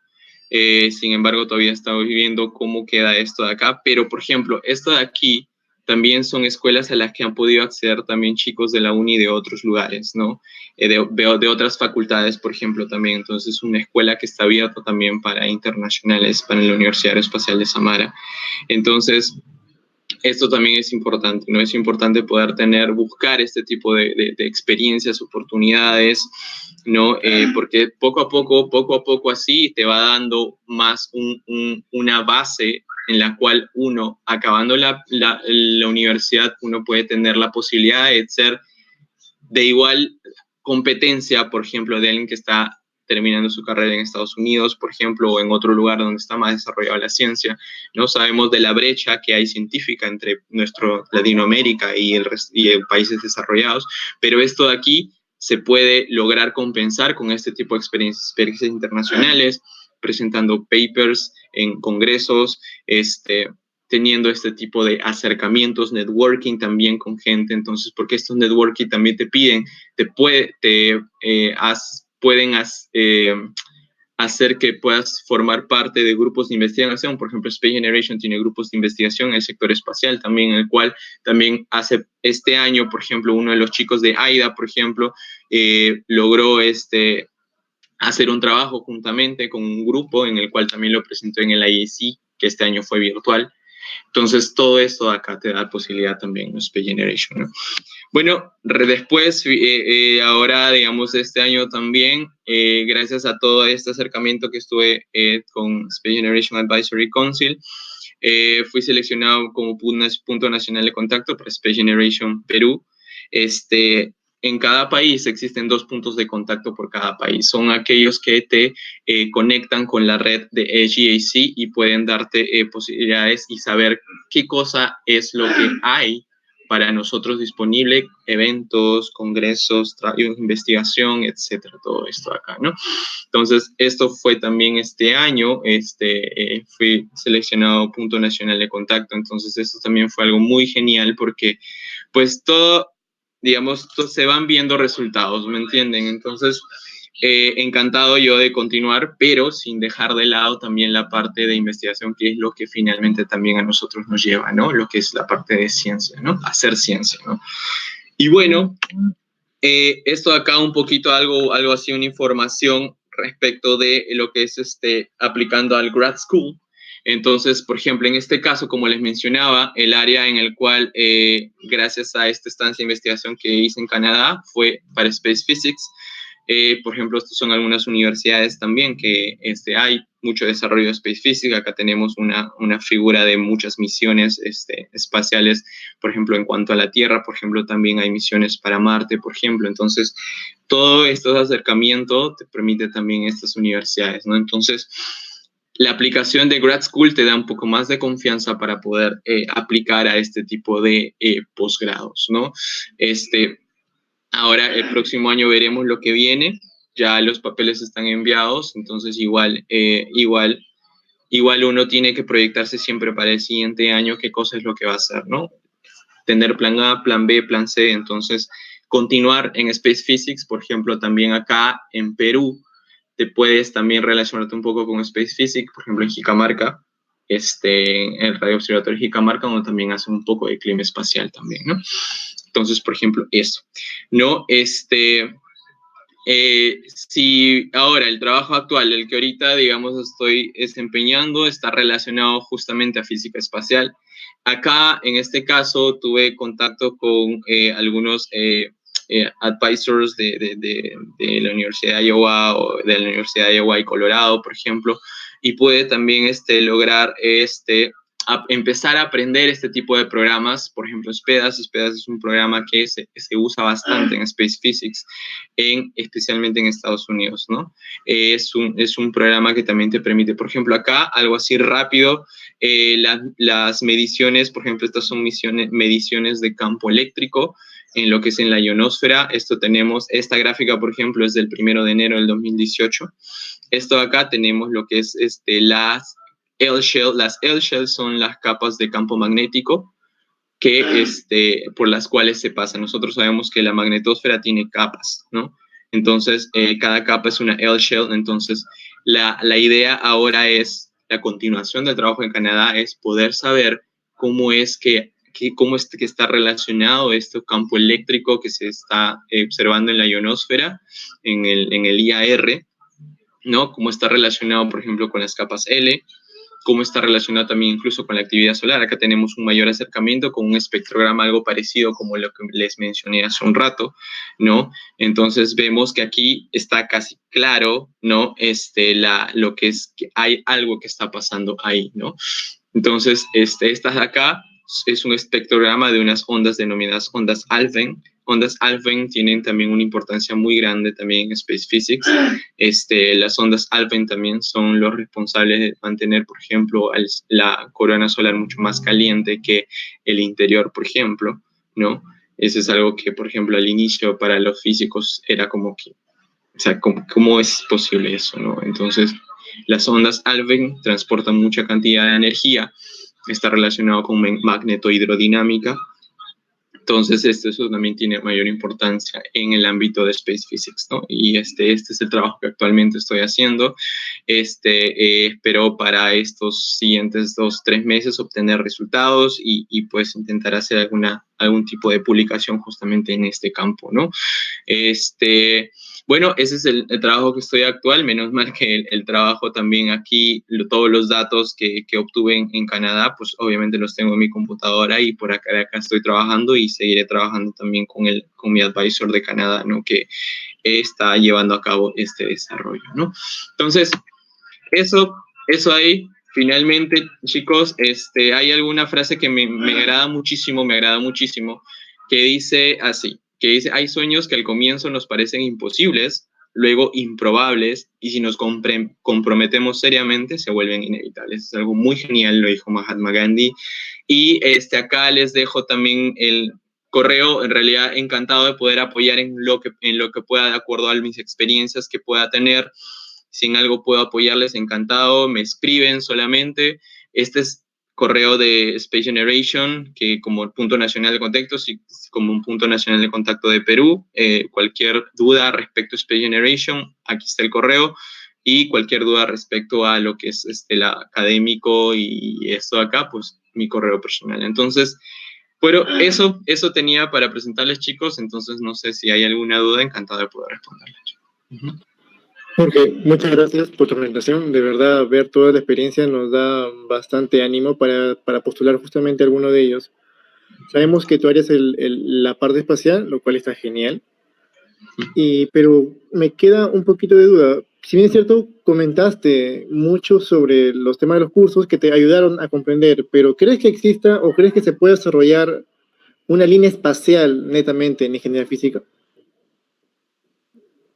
Sin embargo, todavía estamos viendo cómo queda esto de acá. Pero, por ejemplo, esto de aquí también son escuelas a las que han podido acceder también chicos de la uni de otros lugares, ¿no? De otras facultades, por ejemplo, también. Entonces, una escuela que está abierta también para internacionales, para la Universidad Aeroespacial de Samara. Entonces, esto también es importante, ¿no? Es importante poder buscar este tipo de experiencias, oportunidades, ¿no? Porque poco a poco así te va dando más una base en la cual uno, acabando la universidad, uno puede tener la posibilidad de ser de igual competencia, por ejemplo, de alguien que está terminando su carrera en Estados Unidos, por ejemplo, o en otro lugar donde está más desarrollada la ciencia. No sabemos de la brecha que hay científica entre nuestro Latinoamérica y países desarrollados, pero esto de aquí se puede lograr compensar con este tipo de experiencias internacionales, presentando papers en congresos, teniendo este tipo de acercamientos, networking también con gente. Entonces, porque estos networking también te piden, pueden hacer que puedas formar parte de grupos de investigación. Por ejemplo, Space Generation tiene grupos de investigación en el sector espacial también, en el cual también hace este año, por ejemplo, uno de los chicos de AIDA, por ejemplo, logró hacer un trabajo juntamente con un grupo en el cual también lo presentó en el IAC, que este año fue virtual. Entonces, todo esto de acá te da posibilidad también, ¿no? Space Generation, ¿no? Bueno, después, ahora, digamos, este año también, gracias a todo este acercamiento que estuve con Space Generation Advisory Council, fui seleccionado como punto nacional de contacto para Space Generation Perú. En cada país existen 2 puntos de contacto por cada país. Son aquellos que te conectan con la red de GAC y pueden darte posibilidades y saber qué cosa es lo que hay para nosotros disponible, eventos, congresos, investigación, etcétera, todo esto acá, ¿no? Entonces, esto fue también este año, fui seleccionado punto nacional de contacto. Entonces, esto también fue algo muy genial porque, pues, todo, digamos, se van viendo resultados, ¿me entienden? Entonces, encantado yo de continuar, pero sin dejar de lado también la parte de investigación, que es lo que finalmente también a nosotros nos lleva, ¿no? Lo que es la parte de ciencia, ¿no? Hacer ciencia, ¿no? Y bueno, esto acá un poquito algo así, una información respecto de lo que es aplicando al grad school. Entonces, por ejemplo, en este caso, como les mencionaba, el área en el cual, gracias a esta estancia de investigación que hice en Canadá, fue para Space Physics. Por ejemplo, estas son algunas universidades también que hay mucho desarrollo de Space Physics. Acá tenemos una figura de muchas misiones espaciales, por ejemplo, en cuanto a la Tierra. Por ejemplo, también hay misiones para Marte, por ejemplo. Entonces, todo este acercamiento te permite también estas universidades, ¿no? Entonces, la aplicación de Grad School te da un poco más de confianza para poder aplicar a este tipo de posgrados, ¿no? Ahora, el próximo año veremos lo que viene. Ya los papeles están enviados, entonces igual uno tiene que proyectarse siempre para el siguiente año qué cosa es lo que va a hacer, ¿no? Tener plan A, plan B, plan C. Entonces, continuar en Space Physics, por ejemplo, también acá en Perú, te puedes también relacionarte un poco con Space Physics, por ejemplo, en Jicamarca, el Radio Observatorio Jicamarca, donde también hacen un poco de clima espacial también, ¿no? Entonces, por ejemplo, eso, ¿no? Si ahora el trabajo actual, el que ahorita, digamos, estoy desempeñando, está relacionado justamente a física espacial. Acá, en este caso, tuve contacto con algunos advisors de la Universidad de Iowa o de la Universidad de Iowa y Colorado, por ejemplo, y pude también lograr empezar a aprender este tipo de programas. Por ejemplo, SPEDAS. SPEDAS es un programa que se usa bastante en Space Physics, especialmente en Estados Unidos, ¿no? Es un programa que también te permite, por ejemplo, acá, algo así rápido, las mediciones, por ejemplo, estas son mediciones de campo eléctrico en lo que es en la ionosfera. Tenemos esta gráfica, por ejemplo, es del 1 de enero del 2018. Esto de acá tenemos lo que es las L-shell. Las L-shell son las capas de campo magnético que, por las cuales se pasa. Nosotros sabemos que la magnetosfera tiene capas, ¿no? Entonces, cada capa es una L-shell. Entonces, la idea ahora es, la continuación del trabajo en Canadá es poder saber cómo es qué cómo es que está relacionado este campo eléctrico que se está observando en la ionosfera, en el IAR, ¿no? Cómo está relacionado, por ejemplo, con las capas L, cómo está relacionado también incluso con la actividad solar. Acá tenemos un mayor acercamiento con un espectrograma algo parecido como lo que les mencioné hace un rato, ¿no? Entonces vemos que aquí está casi claro, ¿no? Lo que es que hay algo que está pasando ahí, ¿no? Entonces, estas de acá es un espectrograma de unas ondas denominadas ondas Alfvén. Ondas Alfvén tienen también una importancia muy grande también en Space Physics. Las ondas Alfvén también son los responsables de mantener, por ejemplo, la corona solar mucho más caliente que el interior, por ejemplo, ¿no? Eso es algo que, por ejemplo, al inicio para los físicos era como que, o sea, ¿cómo es posible eso, no? Entonces, las ondas Alfvén transportan mucha cantidad de energía, está relacionado con magnetohidrodinámica. Entonces, eso también tiene mayor importancia en el ámbito de Space Physics, ¿no? Y este es el trabajo que actualmente estoy haciendo. Espero para estos siguientes 2-3 meses obtener resultados y pues intentar hacer algún tipo de publicación justamente en este campo, ¿no? Bueno, ese es el trabajo que estoy actual, menos mal que el trabajo también aquí, todos los datos que obtuve en Canadá, pues obviamente los tengo en mi computadora y por acá estoy trabajando y seguiré trabajando también con mi advisor de Canadá, ¿no? Que está llevando a cabo este desarrollo, ¿no? Entonces, eso ahí. Finalmente, chicos, hay alguna frase que me agrada muchísimo, que dice así, hay sueños que al comienzo nos parecen imposibles, luego improbables, y si nos comprometemos seriamente, se vuelven inevitables. Es algo muy genial, lo dijo Mahatma Gandhi. Y acá les dejo también el correo, en realidad encantado de poder apoyar en lo que pueda, de acuerdo a mis experiencias que pueda tener. Si en algo puedo apoyarles, encantado, me escriben solamente. Este es correo de Space Generation, que como punto nacional de contacto, como un punto nacional de contacto de Perú, cualquier duda respecto a Space Generation, aquí está el correo, y cualquier duda respecto a lo que es la académico y esto acá, pues mi correo personal. Entonces, pero eso tenía para presentarles, chicos, entonces no sé si hay alguna duda, encantado de poder responderles. Jorge, muchas gracias por tu presentación. De verdad, ver toda la experiencia nos da bastante ánimo para postular justamente alguno de ellos. Sabemos que tú harías la parte espacial, lo cual está genial. Pero me queda un poquito de duda. Si bien es cierto, comentaste mucho sobre los temas de los cursos que te ayudaron a comprender, pero ¿crees que exista o crees que se puede desarrollar una línea espacial netamente en ingeniería física?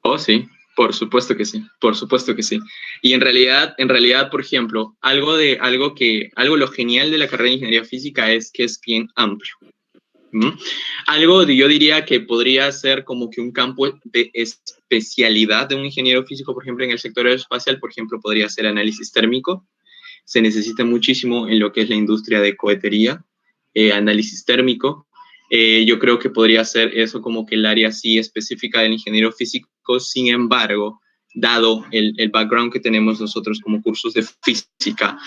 Oh, sí. Por supuesto que sí, por supuesto que sí. Y en realidad, por ejemplo, lo genial de la carrera de ingeniería física es que es bien amplio. Algo yo diría que podría ser como que un campo de especialidad de un ingeniero físico, por ejemplo, en el sector aeroespacial, por ejemplo, podría ser análisis térmico. Se necesita muchísimo en lo que es la industria de cohetería, análisis térmico. Yo creo que podría ser eso como que el área así específica del ingeniero físico. Sin embargo, dado el background que tenemos nosotros como cursos de física,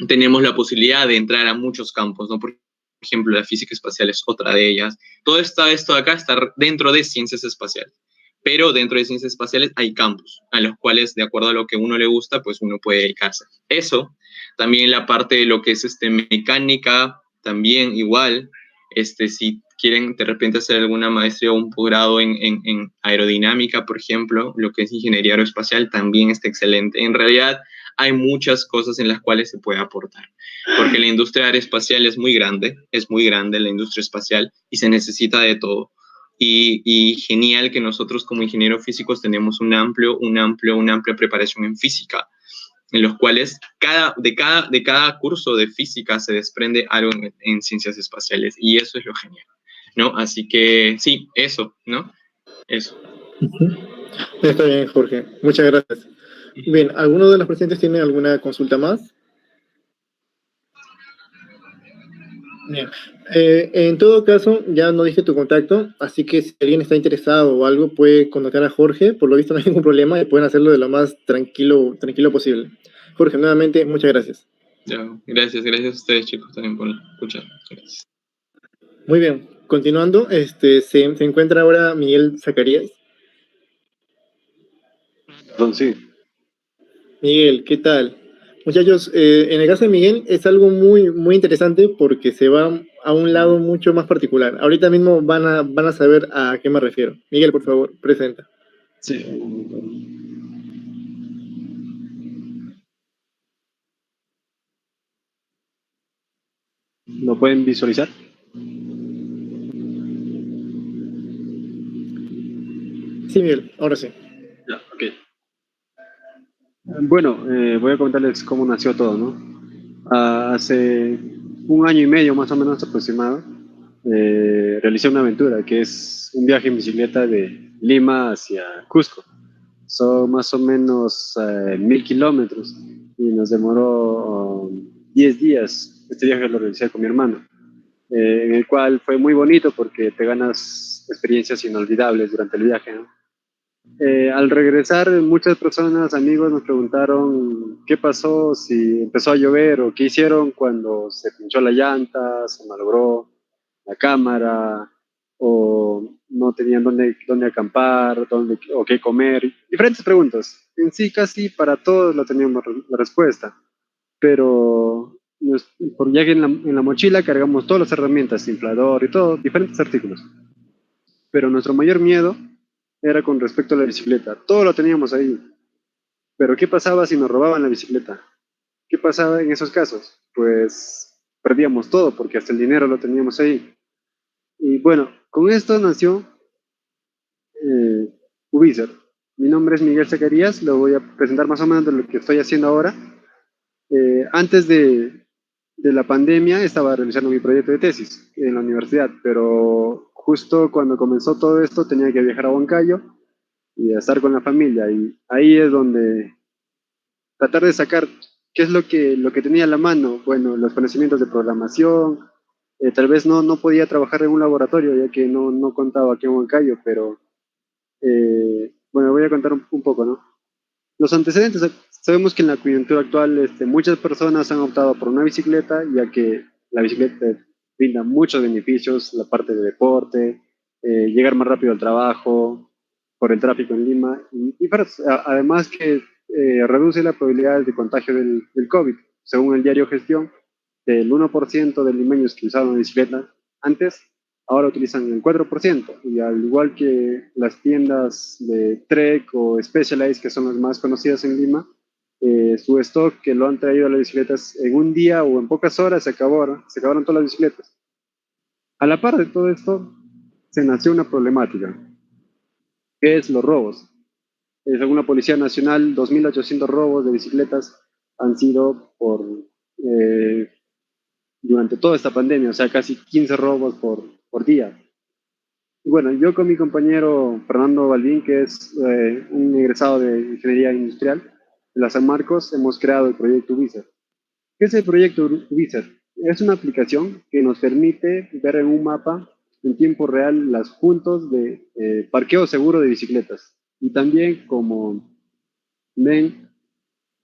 tenemos la posibilidad de entrar a muchos campos, ¿no? Por ejemplo, la física espacial es otra de ellas. Todo esto de acá está dentro de ciencias espaciales. Pero dentro de ciencias espaciales hay campos a los cuales, de acuerdo a lo que uno le gusta, pues uno puede dedicarse. Eso, también la parte de lo que es mecánica, también igual, si quieren de repente hacer alguna maestría o un posgrado en aerodinámica, por ejemplo, lo que es ingeniería aeroespacial, también está excelente. En realidad, hay muchas cosas en las cuales se puede aportar, porque la industria aeroespacial es muy grande la industria espacial, y se necesita de todo. Y genial que nosotros como ingenieros físicos tenemos una amplia preparación en física, en los cuales de cada curso de física se desprende algo en ciencias espaciales, y eso es lo genial, ¿no? Así que sí, eso, ¿no? Eso. Está bien, Jorge. Muchas gracias. Bien, ¿alguno de los presentes tiene alguna consulta más? Bien. En todo caso, ya no dije tu contacto, así que si alguien está interesado o algo, puede contactar a Jorge. Por lo visto no hay ningún problema y pueden hacerlo de lo más tranquilo posible. Jorge, nuevamente, muchas gracias. Ya, gracias a ustedes, chicos, también por escuchar. Gracias. Muy bien, continuando, se encuentra ahora Miguel Zacarías. Don, sí. Miguel, ¿qué tal? Muchachos, en el caso de Miguel es algo muy, muy interesante porque se va a un lado mucho más particular. Ahorita mismo van a saber a qué me refiero. Miguel, por favor, presenta. Sí. ¿Lo pueden visualizar? Sí, Miguel, ahora sí. Ya, ok. Bueno, voy a comentarles cómo nació todo, ¿no? Hace un año y medio más o menos aproximado, realicé una aventura que es un viaje en bicicleta de Lima hacia Cusco. Son más o menos 1000 kilómetros y nos demoró 10 días. Este viaje lo realicé con mi hermano, en el cual fue muy bonito porque te ganas experiencias inolvidables durante el viaje, ¿no? Al regresar, muchas personas, amigos, nos preguntaron qué pasó, si empezó a llover o qué hicieron cuando se pinchó la llanta, se malogró la cámara o no tenían dónde acampar, o qué comer. Diferentes preguntas. En sí, casi para todos lo teníamos la respuesta, pero por ya que en la mochila cargamos todas las herramientas, inflador y todo, diferentes artículos. Pero nuestro mayor miedo era con respecto a la bicicleta. Todo lo teníamos ahí. Pero ¿qué pasaba si nos robaban la bicicleta? ¿Qué pasaba en esos casos? Pues perdíamos todo porque hasta el dinero lo teníamos ahí. Y bueno, con esto nació eh, Ubiser. Mi nombre es Miguel Zacarías, lo voy a presentar más o menos de lo que estoy haciendo ahora. Antes de la pandemia estaba realizando mi proyecto de tesis en la universidad, pero justo cuando comenzó todo esto tenía que viajar a Huancayo y a estar con la familia. Y ahí es donde tratar de sacar qué es lo que tenía a la mano. Bueno, los conocimientos de programación. Tal vez no podía trabajar en un laboratorio ya que no contaba aquí en Huancayo, pero bueno, voy a contar un poco, ¿no? Los antecedentes, sabemos que en la coyuntura actual muchas personas han optado por una bicicleta, ya que la bicicleta brinda muchos beneficios, la parte de deporte, llegar más rápido al trabajo, por el tráfico en Lima, además que reduce la probabilidad de contagio del COVID. Según el diario Gestión, del 1% de limeños que usaban bicicleta antes, ahora utilizan el 4%, y al igual que las tiendas de Trek o Specialized, que son las más conocidas en Lima, su stock que lo han traído a las bicicletas en un día o en pocas horas se acabaron todas las bicicletas. A la par de todo esto, se nació una problemática, que es los robos. Según la Policía Nacional, 2.800 robos de bicicletas han sido eh, durante toda esta pandemia, o sea, casi 15 robos por día. Y bueno, yo con mi compañero Fernando Balvin, que es un egresado de Ingeniería Industrial de la San Marcos, hemos creado el proyecto Ubicer. ¿Qué es el proyecto Ubicer? Es una aplicación que nos permite ver en un mapa en tiempo real los puntos de parqueo seguro de bicicletas. Y también, como ven,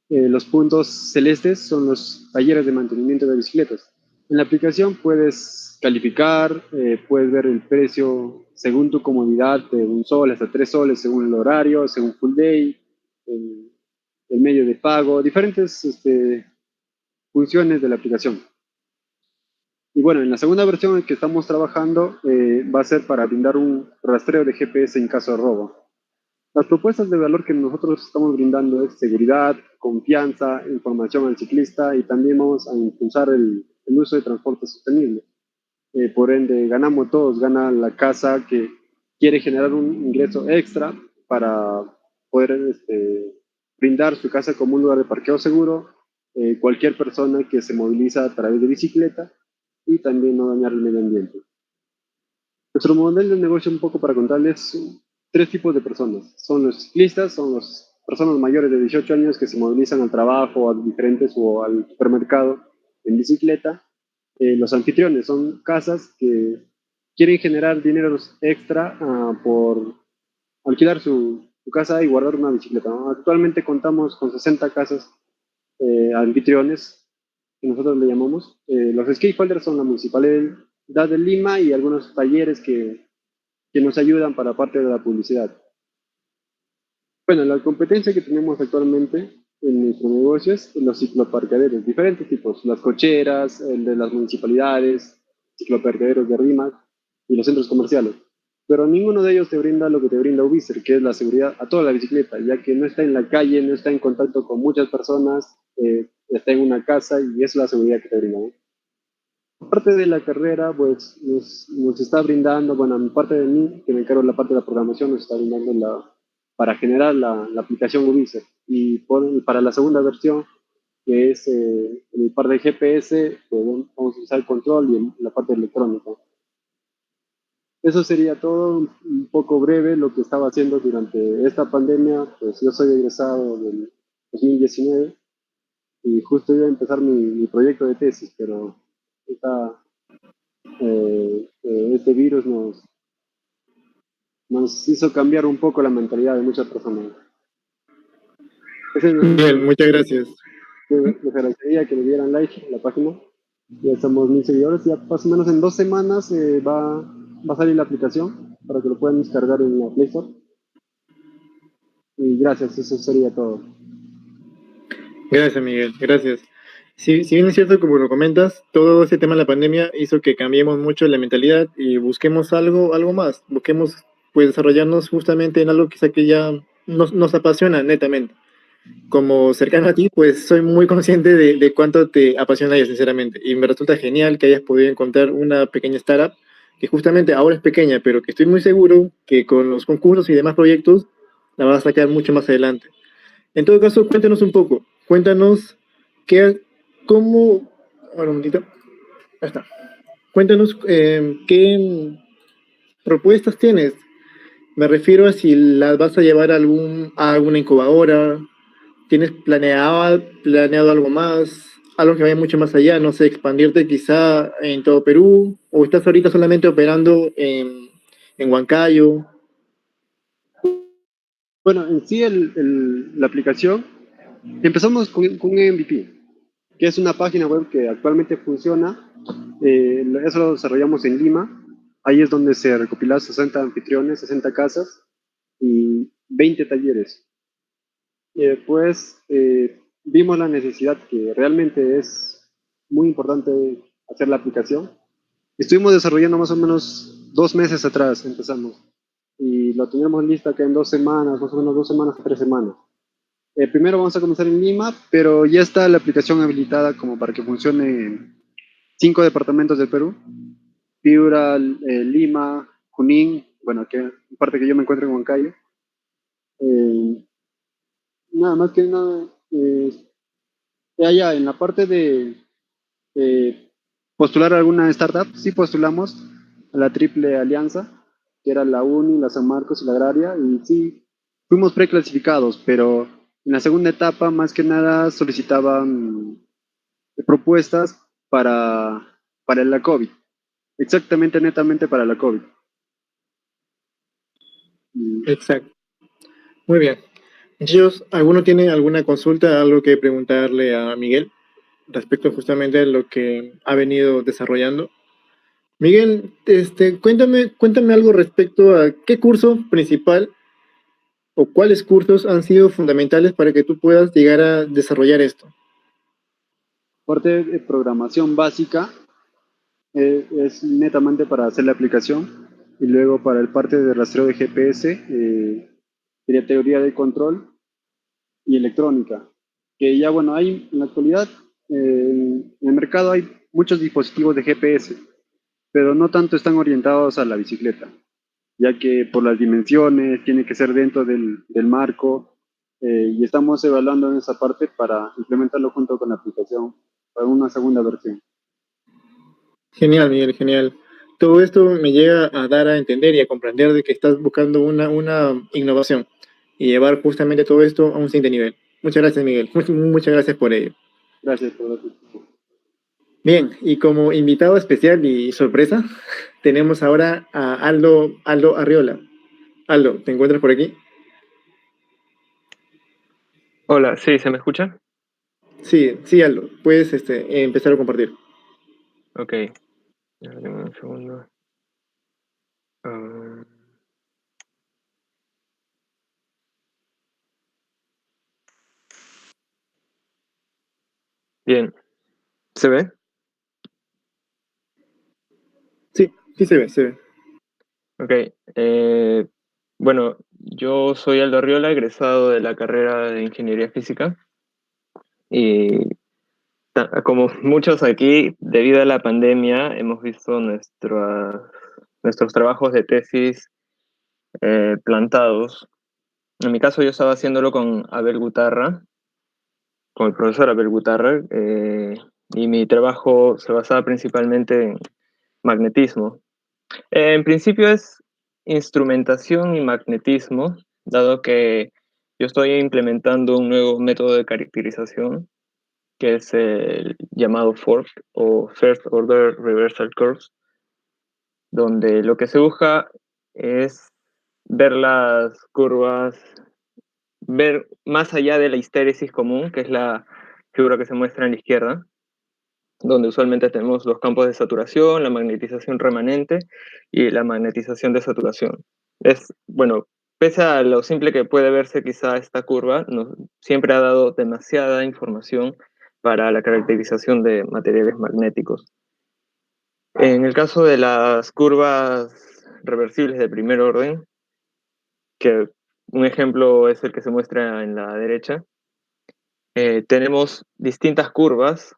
los puntos celestes son los talleres de mantenimiento de bicicletas. En la aplicación puedes calificar, puedes ver el precio según tu comodidad, de $1 hasta $3 según el horario, según full day, el, el medio de pago, diferentes funciones de la aplicación. Y bueno, en la segunda versión en que estamos trabajando va a ser para brindar un rastreo de GPS en caso de robo. Las propuestas de valor que nosotros estamos brindando es seguridad, confianza, información al ciclista, y también vamos a impulsar el uso de transporte sostenible. Por ende, ganamos todos, gana la casa que quiere generar un ingreso extra para poder brindar su casa como un lugar de parqueo seguro, cualquier persona que se moviliza a través de bicicleta, y también no dañar el medio ambiente. Nuestro modelo de negocio, un poco para contarles, tres tipos de personas. Son los ciclistas, son las personas mayores de 18 años que se movilizan al trabajo, a diferentes o al supermercado en bicicleta. Los anfitriones son casas que quieren generar dinero extra por alquilar su casa y guardar una bicicleta, ¿no? Actualmente contamos con 60 casas anfitriones que nosotros le llamamos. Los stakeholders son la Municipalidad de Lima y algunos talleres que nos ayudan para parte de la publicidad. Bueno, la competencia que tenemos actualmente en nuestro negocio es los cicloparqueaderos, diferentes tipos, las cocheras, el de las municipalidades, cicloparqueaderos de RIMAC y los centros comerciales. Pero ninguno de ellos te brinda lo que te brinda Ubiser, que es la seguridad a toda la bicicleta, ya que no está en la calle, no está en contacto con muchas personas, está en una casa y es la seguridad que te brinda, ¿no? Parte de la carrera, pues nos está brindando, bueno, mi parte de mí, que me encargo de la parte de la programación, nos está brindando para generar la aplicación Ubiser. Y para la segunda versión, que es el par de GPS, pues vamos a usar el control y la parte electrónica. Eso sería todo, un poco breve lo que estaba haciendo durante esta pandemia. Pues yo soy egresado del 2019 y justo iba a empezar mi proyecto de tesis, pero este virus nos hizo cambiar un poco la mentalidad de muchas personas. Bien, muchas gracias. Les agradecería que le dieran like a la página. Ya somos 1000 seguidores, ya más o menos en 2 semanas va a salir la aplicación para que lo puedan descargar en la Play Store. Y gracias, eso sería todo. Gracias, Miguel, gracias. Si bien es cierto, como lo comentas, todo ese tema de la pandemia hizo que cambiemos mucho la mentalidad y busquemos algo más. Busquemos, pues, desarrollarnos justamente en algo quizá que ya nos apasiona netamente. Como cercano a ti, pues soy muy consciente de cuánto te apasiona ello, sinceramente. Y me resulta genial que hayas podido encontrar una pequeña startup que justamente ahora es pequeña, pero que estoy muy seguro que con los concursos y demás proyectos la vas a sacar mucho más adelante. En todo caso, cuéntanos un poco. Cuéntanos cómo... Ahora un momentito. Ahí está. Cuéntanos qué propuestas tienes. Me refiero a si las vas a llevar a alguna incubadora. ¿Tienes planeado algo más? Algo que vaya mucho más allá, no sé, expandirte quizá en todo Perú, o estás ahorita solamente operando en Huancayo. Bueno, en sí la aplicación, empezamos con un MVP, que es una página web que actualmente funciona. Eso lo desarrollamos en Lima. Ahí es donde se recopilan 60 anfitriones, 60 casas y 20 talleres. Y después vimos la necesidad que realmente es muy importante hacer la aplicación. Estuvimos desarrollando más o menos 2 meses atrás, empezamos. Y lo teníamos lista acá en 2 semanas, más o menos 2 semanas a 3 semanas. Primero vamos a comenzar en Lima, pero ya está la aplicación habilitada como para que funcione en 5 departamentos del Perú: Piura, Lima, Junín, bueno, que parte que yo me encuentro en Huancayo. Nada más que nada, allá en la parte de postular a alguna startup, sí postulamos a la Triple Alianza, que era la UNI, la San Marcos y la Agraria, y sí, fuimos preclasificados, pero en la segunda etapa, más que nada, solicitaban propuestas para la COVID, exactamente, netamente para la COVID. Exacto. Muy bien. Chicos, ¿alguno tiene alguna consulta, algo que preguntarle a Miguel respecto justamente a lo que ha venido desarrollando? Miguel, cuéntame algo respecto a qué curso principal o cuáles cursos han sido fundamentales para que tú puedas llegar a desarrollar esto. Parte de programación básica es netamente para hacer la aplicación, y luego para el parte de rastreo de GPS sería teoría de control y electrónica, que ya bueno, hay en la actualidad en el mercado hay muchos dispositivos de GPS, pero no tanto están orientados a la bicicleta, ya que por las dimensiones tiene que ser dentro del marco, y estamos evaluando en esa parte para implementarlo junto con la aplicación para una segunda versión. Genial, Miguel, genial. Todo esto me llega a dar a entender y a comprender de que estás buscando una innovación y llevar justamente todo esto a un siguiente nivel. Muchas gracias, Miguel. Muchas gracias por ello. Gracias por la atención. Bien, y como invitado especial y sorpresa, tenemos ahora a Aldo Arriola. Aldo, ¿te encuentras por aquí? Hola, sí, ¿se me escucha? Sí, sí, Aldo. Puedes empezar a compartir. Ok, ya, dame un segundo. Ah, bien, ¿se ve? Sí, sí se ve, se ve. Ok, bueno, yo soy Aldo Arriola, egresado de la carrera de Ingeniería Física y como muchos aquí, debido a la pandemia, hemos visto nuestros trabajos de tesis plantados. En mi caso, yo estaba haciéndolo con Abel Gutarra, con el profesor Abel Gutarra, y mi trabajo se basaba principalmente en magnetismo. En principio es instrumentación y magnetismo, dado que yo estoy implementando un nuevo método de caracterización, que es el llamado FORC o First Order Reversal Curves, donde lo que se busca es ver las curvas, ver más allá de la histéresis común, que es la figura que se muestra en la izquierda, donde usualmente tenemos los campos de saturación, la magnetización remanente y la magnetización de saturación. Bueno, pese a lo simple que puede verse quizá esta curva, siempre ha dado demasiada información para la caracterización de materiales magnéticos. En el caso de las curvas reversibles de primer orden, que un ejemplo es el que se muestra en la derecha, tenemos distintas curvas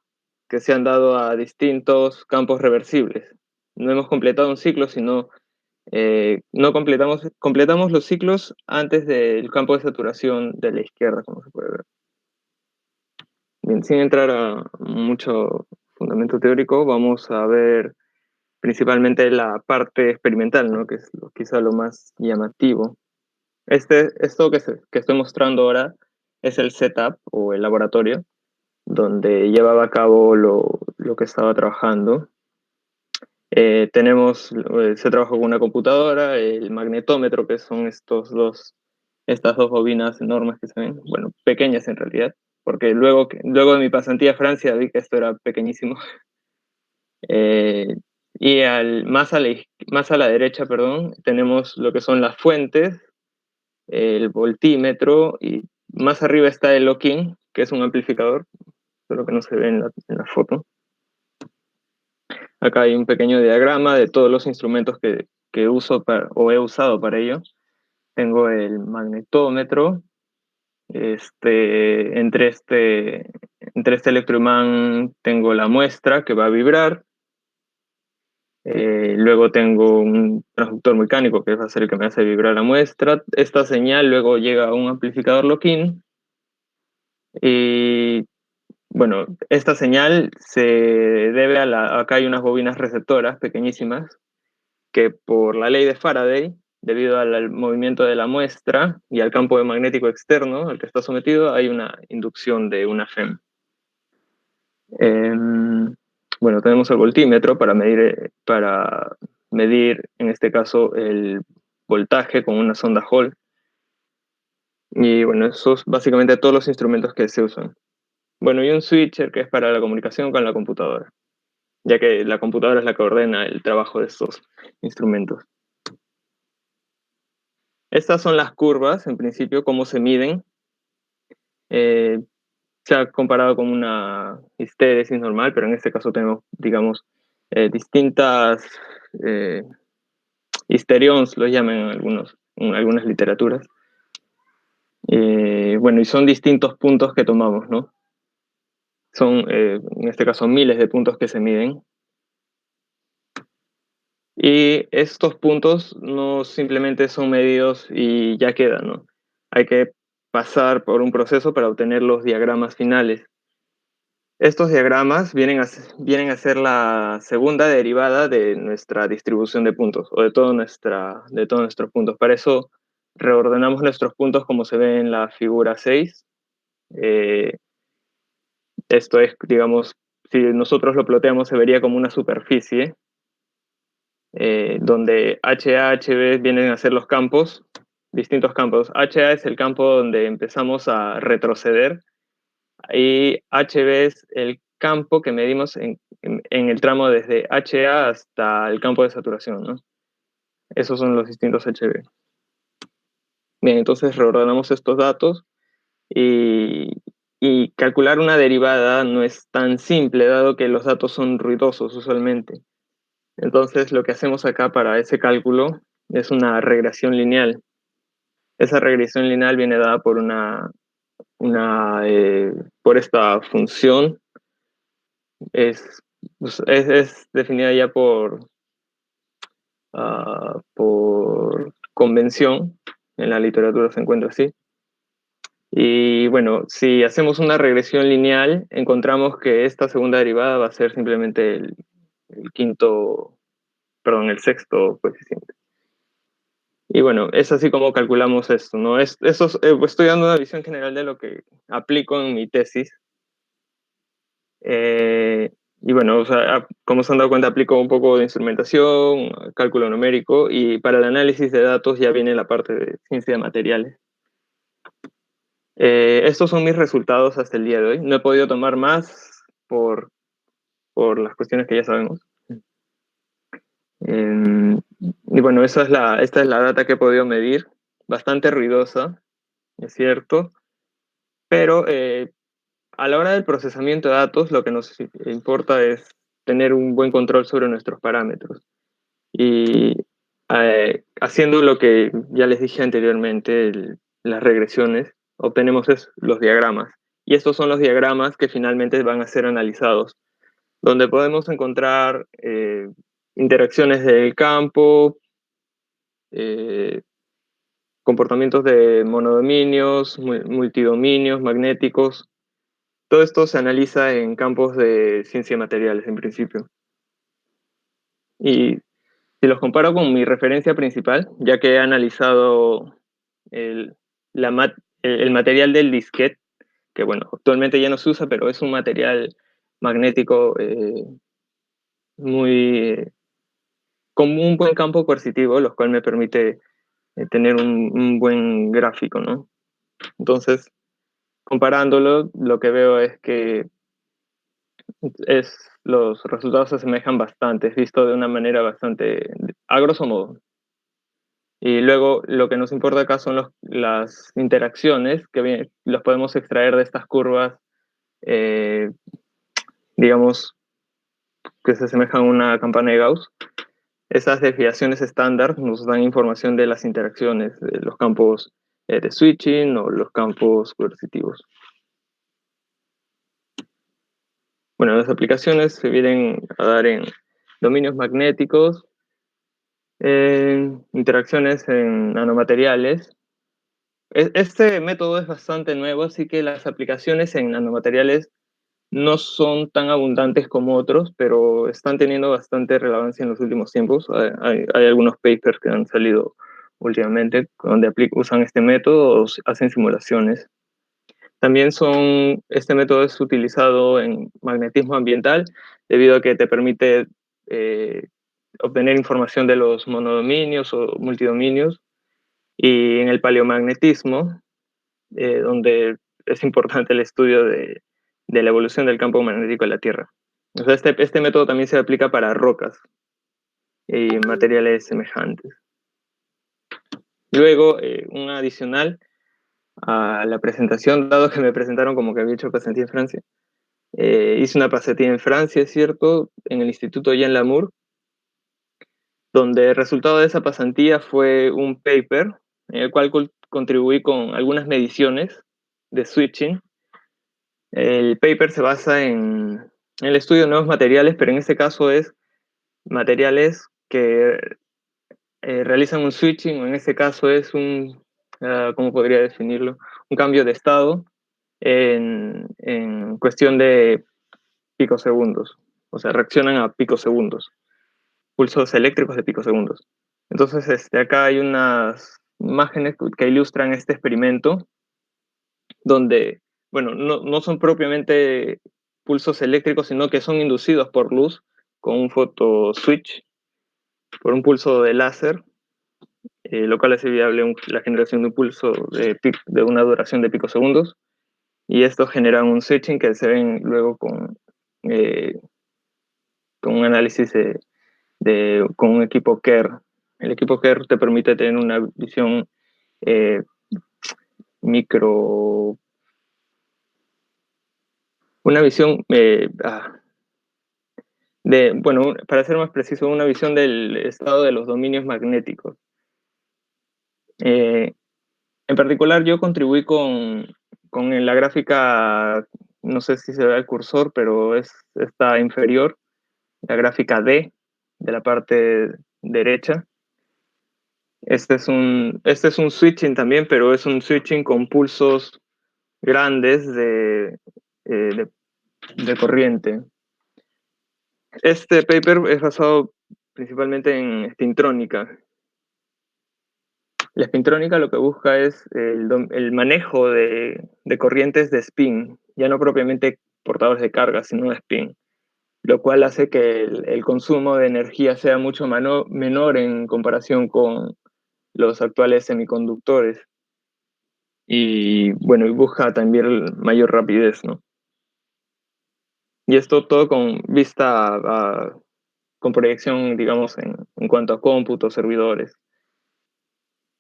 que se han dado a distintos campos reversibles. No hemos completado un ciclo, sino no completamos los ciclos antes del campo de saturación de la izquierda, como se puede ver. Bien, sin entrar a mucho fundamento teórico, vamos a ver principalmente la parte experimental, ¿no? Que es quizá lo más llamativo. Esto que estoy mostrando ahora es el setup o el laboratorio donde llevaba a cabo lo que estaba trabajando. Se trabajó con una computadora, el magnetómetro, que son estas dos bobinas enormes que se ven, bueno, pequeñas en realidad, porque luego de mi pasantía a Francia vi que esto era pequeñísimo. Eh, y más a la derecha, perdón, tenemos lo que son las fuentes, el voltímetro, y más arriba está el lock-in, que es un amplificador, solo que no se ve en la foto. Acá hay un pequeño diagrama de todos los instrumentos que uso o he usado para ello. Tengo el magnetómetro, entre este electroimán tengo la muestra que va a vibrar. Luego tengo un transductor mecánico que va a ser el que me hace vibrar la muestra. Esta señal luego llega a un amplificador lock-in. Y bueno, esta señal se debe acá hay unas bobinas receptoras pequeñísimas que por la ley de Faraday, debido al movimiento de la muestra y al campo magnético externo al que está sometido, hay una inducción de una FEM. Bueno, tenemos el voltímetro para medir, en este caso, el voltaje con una sonda Hall. Y bueno, esos básicamente todos los instrumentos que se usan. Bueno, y un switcher que es para la comunicación con la computadora, ya que la computadora es la que ordena el trabajo de estos instrumentos. Estas son las curvas, en principio, cómo se miden. Eh, Se ha comparado con una histéresis normal, pero en este caso tenemos, digamos, distintas histerions, los llaman en algunas literaturas. Bueno, y son distintos puntos que tomamos, ¿no? Son, en este caso, miles de puntos que se miden. Y estos puntos no simplemente son medidos y ya quedan, ¿no? Hay que pasar por un proceso para obtener los diagramas finales. Estos diagramas vienen a ser la segunda derivada de nuestra distribución de puntos o de todos nuestros puntos. Para eso reordenamos nuestros puntos como se ve en la figura 6. Eh, Esto es, digamos, si nosotros lo ploteamos se vería como una superficie donde HA, HB vienen a ser los campos, distintos campos. HA es el campo donde empezamos a retroceder Y HB es el campo que medimos en el tramo desde HA hasta el campo de saturación, ¿no? Esos son los distintos HB. Bien, entonces reordenamos estos datos y calcular una derivada no es tan simple, dado que los datos son ruidosos usualmente. Entonces, lo que hacemos acá para ese cálculo es una regresión lineal. Esa regresión lineal viene dada por por esta función. Es definida ya por convención. En la literatura se encuentra así. Y bueno, si hacemos una regresión lineal, encontramos que esta segunda derivada va a ser simplemente el sexto coeficiente. Y bueno, es así como calculamos esto, ¿no? Estoy dando una visión general de lo que aplico en mi tesis. Y bueno, o sea, como se han dado cuenta, aplico un poco de instrumentación, cálculo numérico, y para el análisis de datos ya viene la parte de ciencia de materiales. Estos son mis resultados hasta el día de hoy. No he podido tomar más por las cuestiones que ya sabemos. Y bueno, esta es la data que he podido medir. Bastante ruidosa, es cierto, pero a la hora del procesamiento de datos, lo que nos importa es tener un buen control sobre nuestros parámetros. Y haciendo lo que ya les dije anteriormente, las regresiones, obtenemos los diagramas. Y estos son los diagramas que finalmente van a ser analizados, donde podemos encontrar interacciones del campo, eh, comportamientos de monodominios, multidominios, magnéticos. Todo esto se analiza en campos de ciencia de materiales, en principio. Y si los comparo con mi referencia principal, ya que he analizado el, el material del disquete, que bueno, actualmente ya no se usa, pero es un material magnético muy con un buen campo coercitivo, lo cual me permite tener un buen gráfico, ¿no? Entonces, comparándolo, lo que veo es que los resultados se asemejan bastante, es visto de una manera bastante, a grosso modo. Y luego lo que nos importa acá son las interacciones que los podemos extraer de estas curvas, eh, digamos, que se asemejan a una campana de Gauss. Esas desviaciones estándar nos dan información de las interacciones, de los campos de switching o los campos coercitivos. Bueno, las aplicaciones se vienen a dar en dominios magnéticos, en interacciones en nanomateriales. Este método es bastante nuevo, así que las aplicaciones en nanomateriales no son tan abundantes como otros, pero están teniendo bastante relevancia en los últimos tiempos. Hay algunos papers que han salido últimamente donde usan este método o hacen simulaciones. También este método es utilizado en magnetismo ambiental debido a que te permite obtener información de los monodominios o multidominios. Y en el paleomagnetismo, donde es importante el estudio de la evolución del campo magnético de la Tierra. O sea, este método también se aplica para rocas y materiales semejantes. Luego, un adicional a la presentación, dado que me presentaron como que había hecho pasantía en Francia. Hice una pasantía en Francia, es cierto, en el Instituto Jean Lamour, donde el resultado de esa pasantía fue un paper en el cual contribuí con algunas mediciones de switching. El paper se basa en el estudio de nuevos materiales, pero en este caso es materiales que realizan un switching, o en este caso es ¿cómo podría definirlo? Un cambio de estado en cuestión de picosegundos. O sea, reaccionan a picosegundos, pulsos eléctricos de picosegundos. Entonces, acá hay unas imágenes que ilustran este experimento, donde, bueno, no son propiamente pulsos eléctricos, sino que son inducidos por luz con un photoswitch, por un pulso de láser, lo cual hace viable la generación de un pulso de una duración de picosegundos. y esto genera un switching que se ven luego con un análisis con un equipo Kerr. El equipo Kerr te permite tener una visión eh, micro, una visión bueno, para ser más preciso, una visión del estado de los dominios magnéticos. En particular, yo contribuí con la gráfica, no sé si se ve el cursor, pero está inferior, la gráfica D de la parte derecha. Este es un switching también, pero es un switching con pulsos grandes de corriente. Este paper es basado principalmente en spintrónica. La spintrónica lo que busca es el manejo de corrientes de spin, ya no propiamente portadores de carga, sino de spin, lo cual hace que el consumo de energía sea mucho menor en comparación con los actuales semiconductores. Y bueno, y busca también mayor rapidez, ¿no? Y esto todo con vista con proyección, digamos, en cuanto a cómputos, servidores.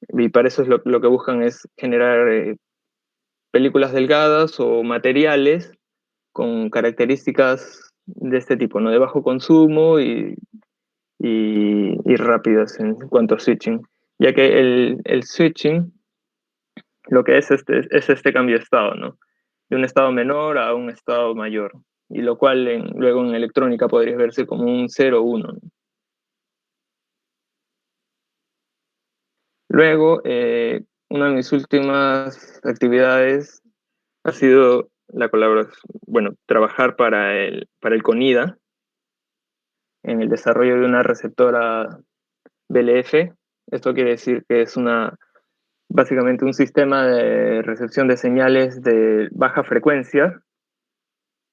Y para eso es lo que buscan es generar películas delgadas o materiales con características de este tipo, ¿no? De bajo consumo y rápidas en cuanto a switching. Ya que el switching lo que es este cambio de estado, ¿no? De un estado menor a un estado mayor. Y lo cual luego en electrónica podría verse como un 0-1, ¿no? Luego, una de mis últimas actividades ha sido la colaboración, bueno, trabajar para el CONIDA en el desarrollo de una receptora BLF. Esto quiere decir que es básicamente un sistema de recepción de señales de baja frecuencia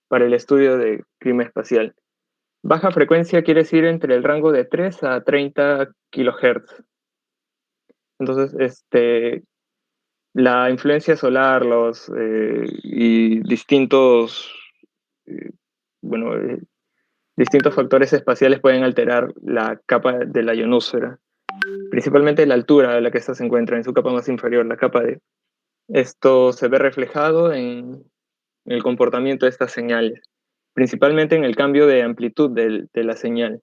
para el estudio de clima espacial. Baja frecuencia quiere decir entre el rango de 3 a 30 kilohertz. Entonces, la influencia solar y eh, bueno, distintos factores espaciales pueden alterar la capa de la ionosfera, principalmente la altura a la que ésta se encuentra en su capa más inferior, la capa D. Esto se ve reflejado en el comportamiento de estas señales, principalmente en el cambio de amplitud de la señal.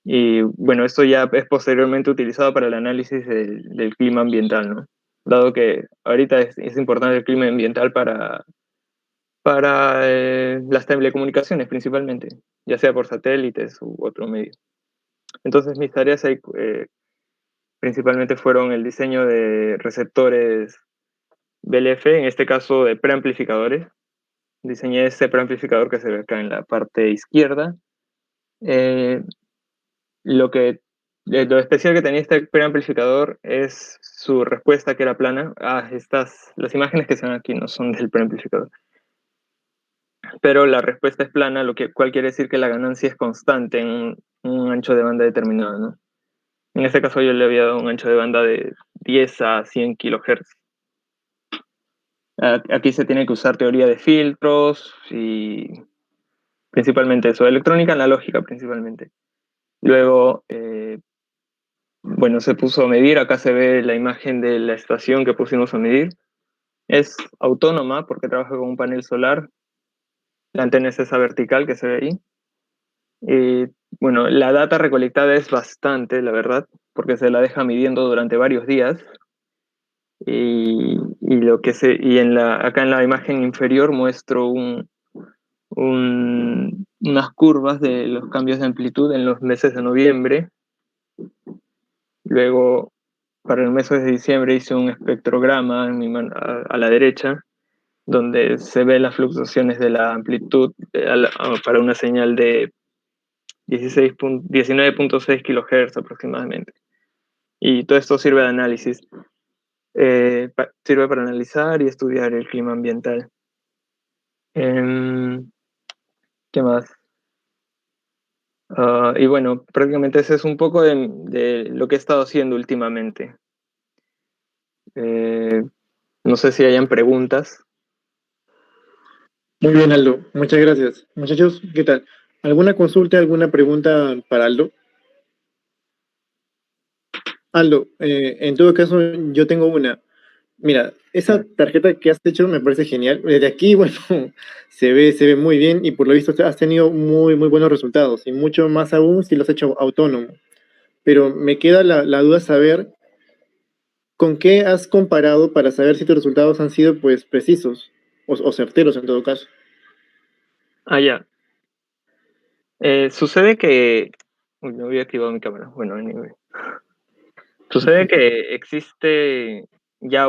Y bueno, esto ya es posteriormente utilizado para el análisis del clima ambiental, ¿no? Dado que ahorita es importante el clima ambiental para las telecomunicaciones principalmente, ya sea por satélites u otro medio. Entonces mis tareas ahí principalmente fueron el diseño de receptores BLF, en este caso de preamplificadores. Diseñé ese preamplificador que se ve acá en la parte izquierda. Eh, lo especial que tenía este preamplificador es su respuesta, que era plana. Las imágenes que se ven aquí no son del preamplificador, pero la respuesta es plana, cual quiere decir que la ganancia es constante en un ancho de banda determinado, ¿no? En este caso yo le había dado un ancho de banda de 10 a 100 kilohertz. Aquí se tiene que usar teoría de filtros y principalmente eso, electrónica analógica principalmente. Luego, bueno, se puso a medir, acá se ve la imagen de la estación que pusimos a medir. Es autónoma porque trabaja con un panel solar. La antena es esa vertical que se ve ahí. Y bueno, la data recolectada es bastante, la verdad, porque se la deja midiendo durante varios días. Acá en la imagen inferior muestro unas curvas de los cambios de amplitud en los meses de noviembre. Luego, para el mes de diciembre hice un espectrograma a la derecha, donde se ven las fluctuaciones de la amplitud para una señal de 19.6 kHz aproximadamente. Y todo esto sirve de análisis. Sirve para analizar y estudiar el clima ambiental. ¿Qué más? Y bueno, prácticamente ese es un poco de lo que he estado haciendo últimamente. No sé si hayan preguntas. Muy bien, Aldo. Muchas gracias. Muchachos, ¿qué tal? ¿Alguna consulta, alguna pregunta para Aldo? Aldo, en todo caso, yo tengo una. Mira, esa tarjeta que has hecho me parece genial. Desde aquí, bueno, se ve muy bien y por lo visto has tenido muy buenos resultados y mucho más aún si lo has hecho autónomo. Pero me queda la duda saber con qué has comparado para saber si tus resultados han sido pues precisos o certeros en todo caso. Ah, ya. Sucede que... Uy, no había activado mi cámara. Bueno, anyway. Sucede que ya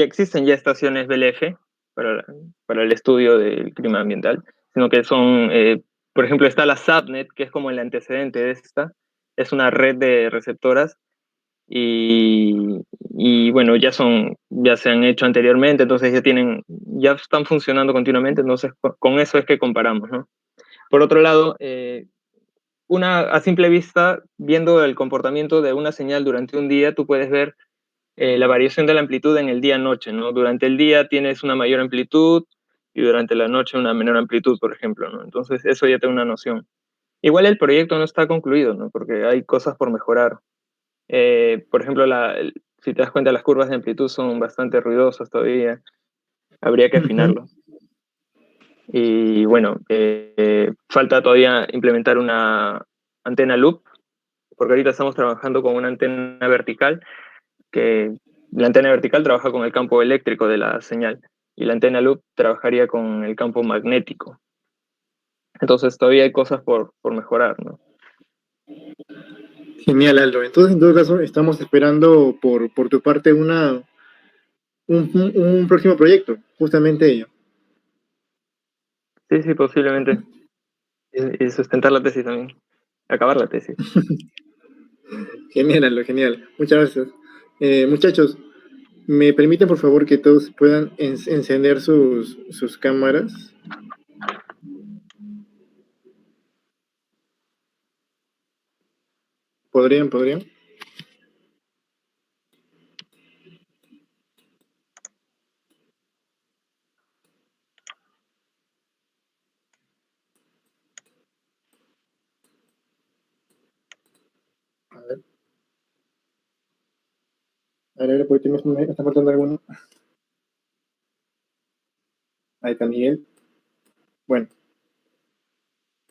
existen ya estaciones BLF para, para el estudio del clima ambiental, sino que son, por ejemplo, está la Subnet, que es como el antecedente de esta, es una red de receptoras y, y bueno, ya se han hecho anteriormente, entonces ya están funcionando continuamente, entonces con eso es que comparamos, ¿no? Por otro lado, a simple vista, viendo el comportamiento de una señal durante un día, tú puedes ver la variación de la amplitud en el día-noche, ¿no? Durante el día tienes una mayor amplitud y durante la noche una menor amplitud, por ejemplo, ¿no? Entonces eso ya te da una noción. Igual el proyecto no está concluido, ¿no? Porque hay cosas por mejorar. Por ejemplo, si te das cuenta, las curvas de amplitud son bastante ruidosas todavía. Habría que Ujú. afinarlo. Y bueno, falta todavía implementar una antena loop, porque ahorita estamos trabajando con una antena vertical que la antena vertical trabaja con el campo eléctrico de la señal y la antena loop trabajaría con el campo magnético. Entonces todavía hay cosas por mejorar, ¿no? Genial, Aldo. Entonces, en todo caso, estamos esperando por tu parte un próximo proyecto, justamente ello. Sí, sí, posiblemente. Y sustentar la tesis también. Acabar la tesis. Genial, Aldo, genial. Muchas gracias. Muchachos, ¿me permiten por favor que todos puedan encender sus cámaras? ¿Podrían? A ver, porque me está faltando alguno. Ahí está Miguel. Bueno,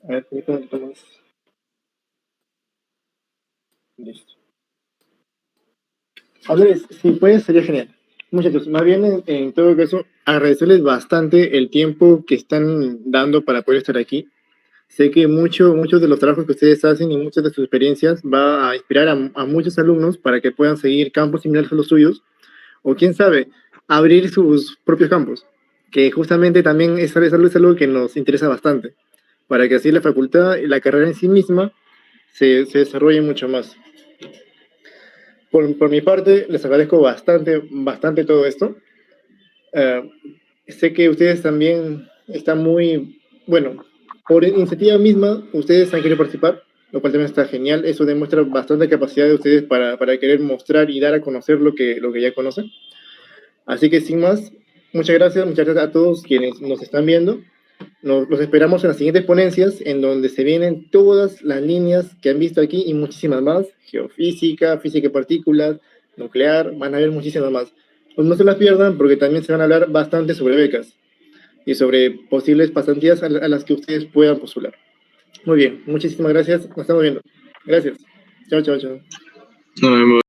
a ver, permítame un poquito más. Listo. Andrés, si puedes, sería genial. Muchachos, más bien en todo caso, agradecerles bastante el tiempo que están dando para poder estar aquí. Sé que muchos de los trabajos que ustedes hacen y muchas de sus experiencias va a inspirar a muchos alumnos para que puedan seguir campos similares a los suyos, o quién sabe, abrir sus propios campos, que justamente también es algo que nos interesa bastante, para que así la facultad y la carrera en sí misma se desarrolle mucho más. Por mi parte, les agradezco bastante todo esto. Eh, Sé que ustedes también están bueno, por iniciativa misma, ustedes han querido participar, lo cual también está genial. Eso demuestra bastante capacidad de ustedes para querer mostrar y dar a conocer lo que ya conocen. Así que sin más, muchas gracias a todos quienes nos están viendo. Los esperamos en las siguientes ponencias, en donde se vienen todas las líneas que han visto aquí y muchísimas más: geofísica, física de partículas, nuclear, van a haber muchísimas más. Pues no se las pierdan porque también se van a hablar bastante sobre becas y sobre posibles pasantías a las que ustedes puedan postular. Muy bien, muchísimas gracias, nos estamos viendo. Gracias. Chao. Nos vemos.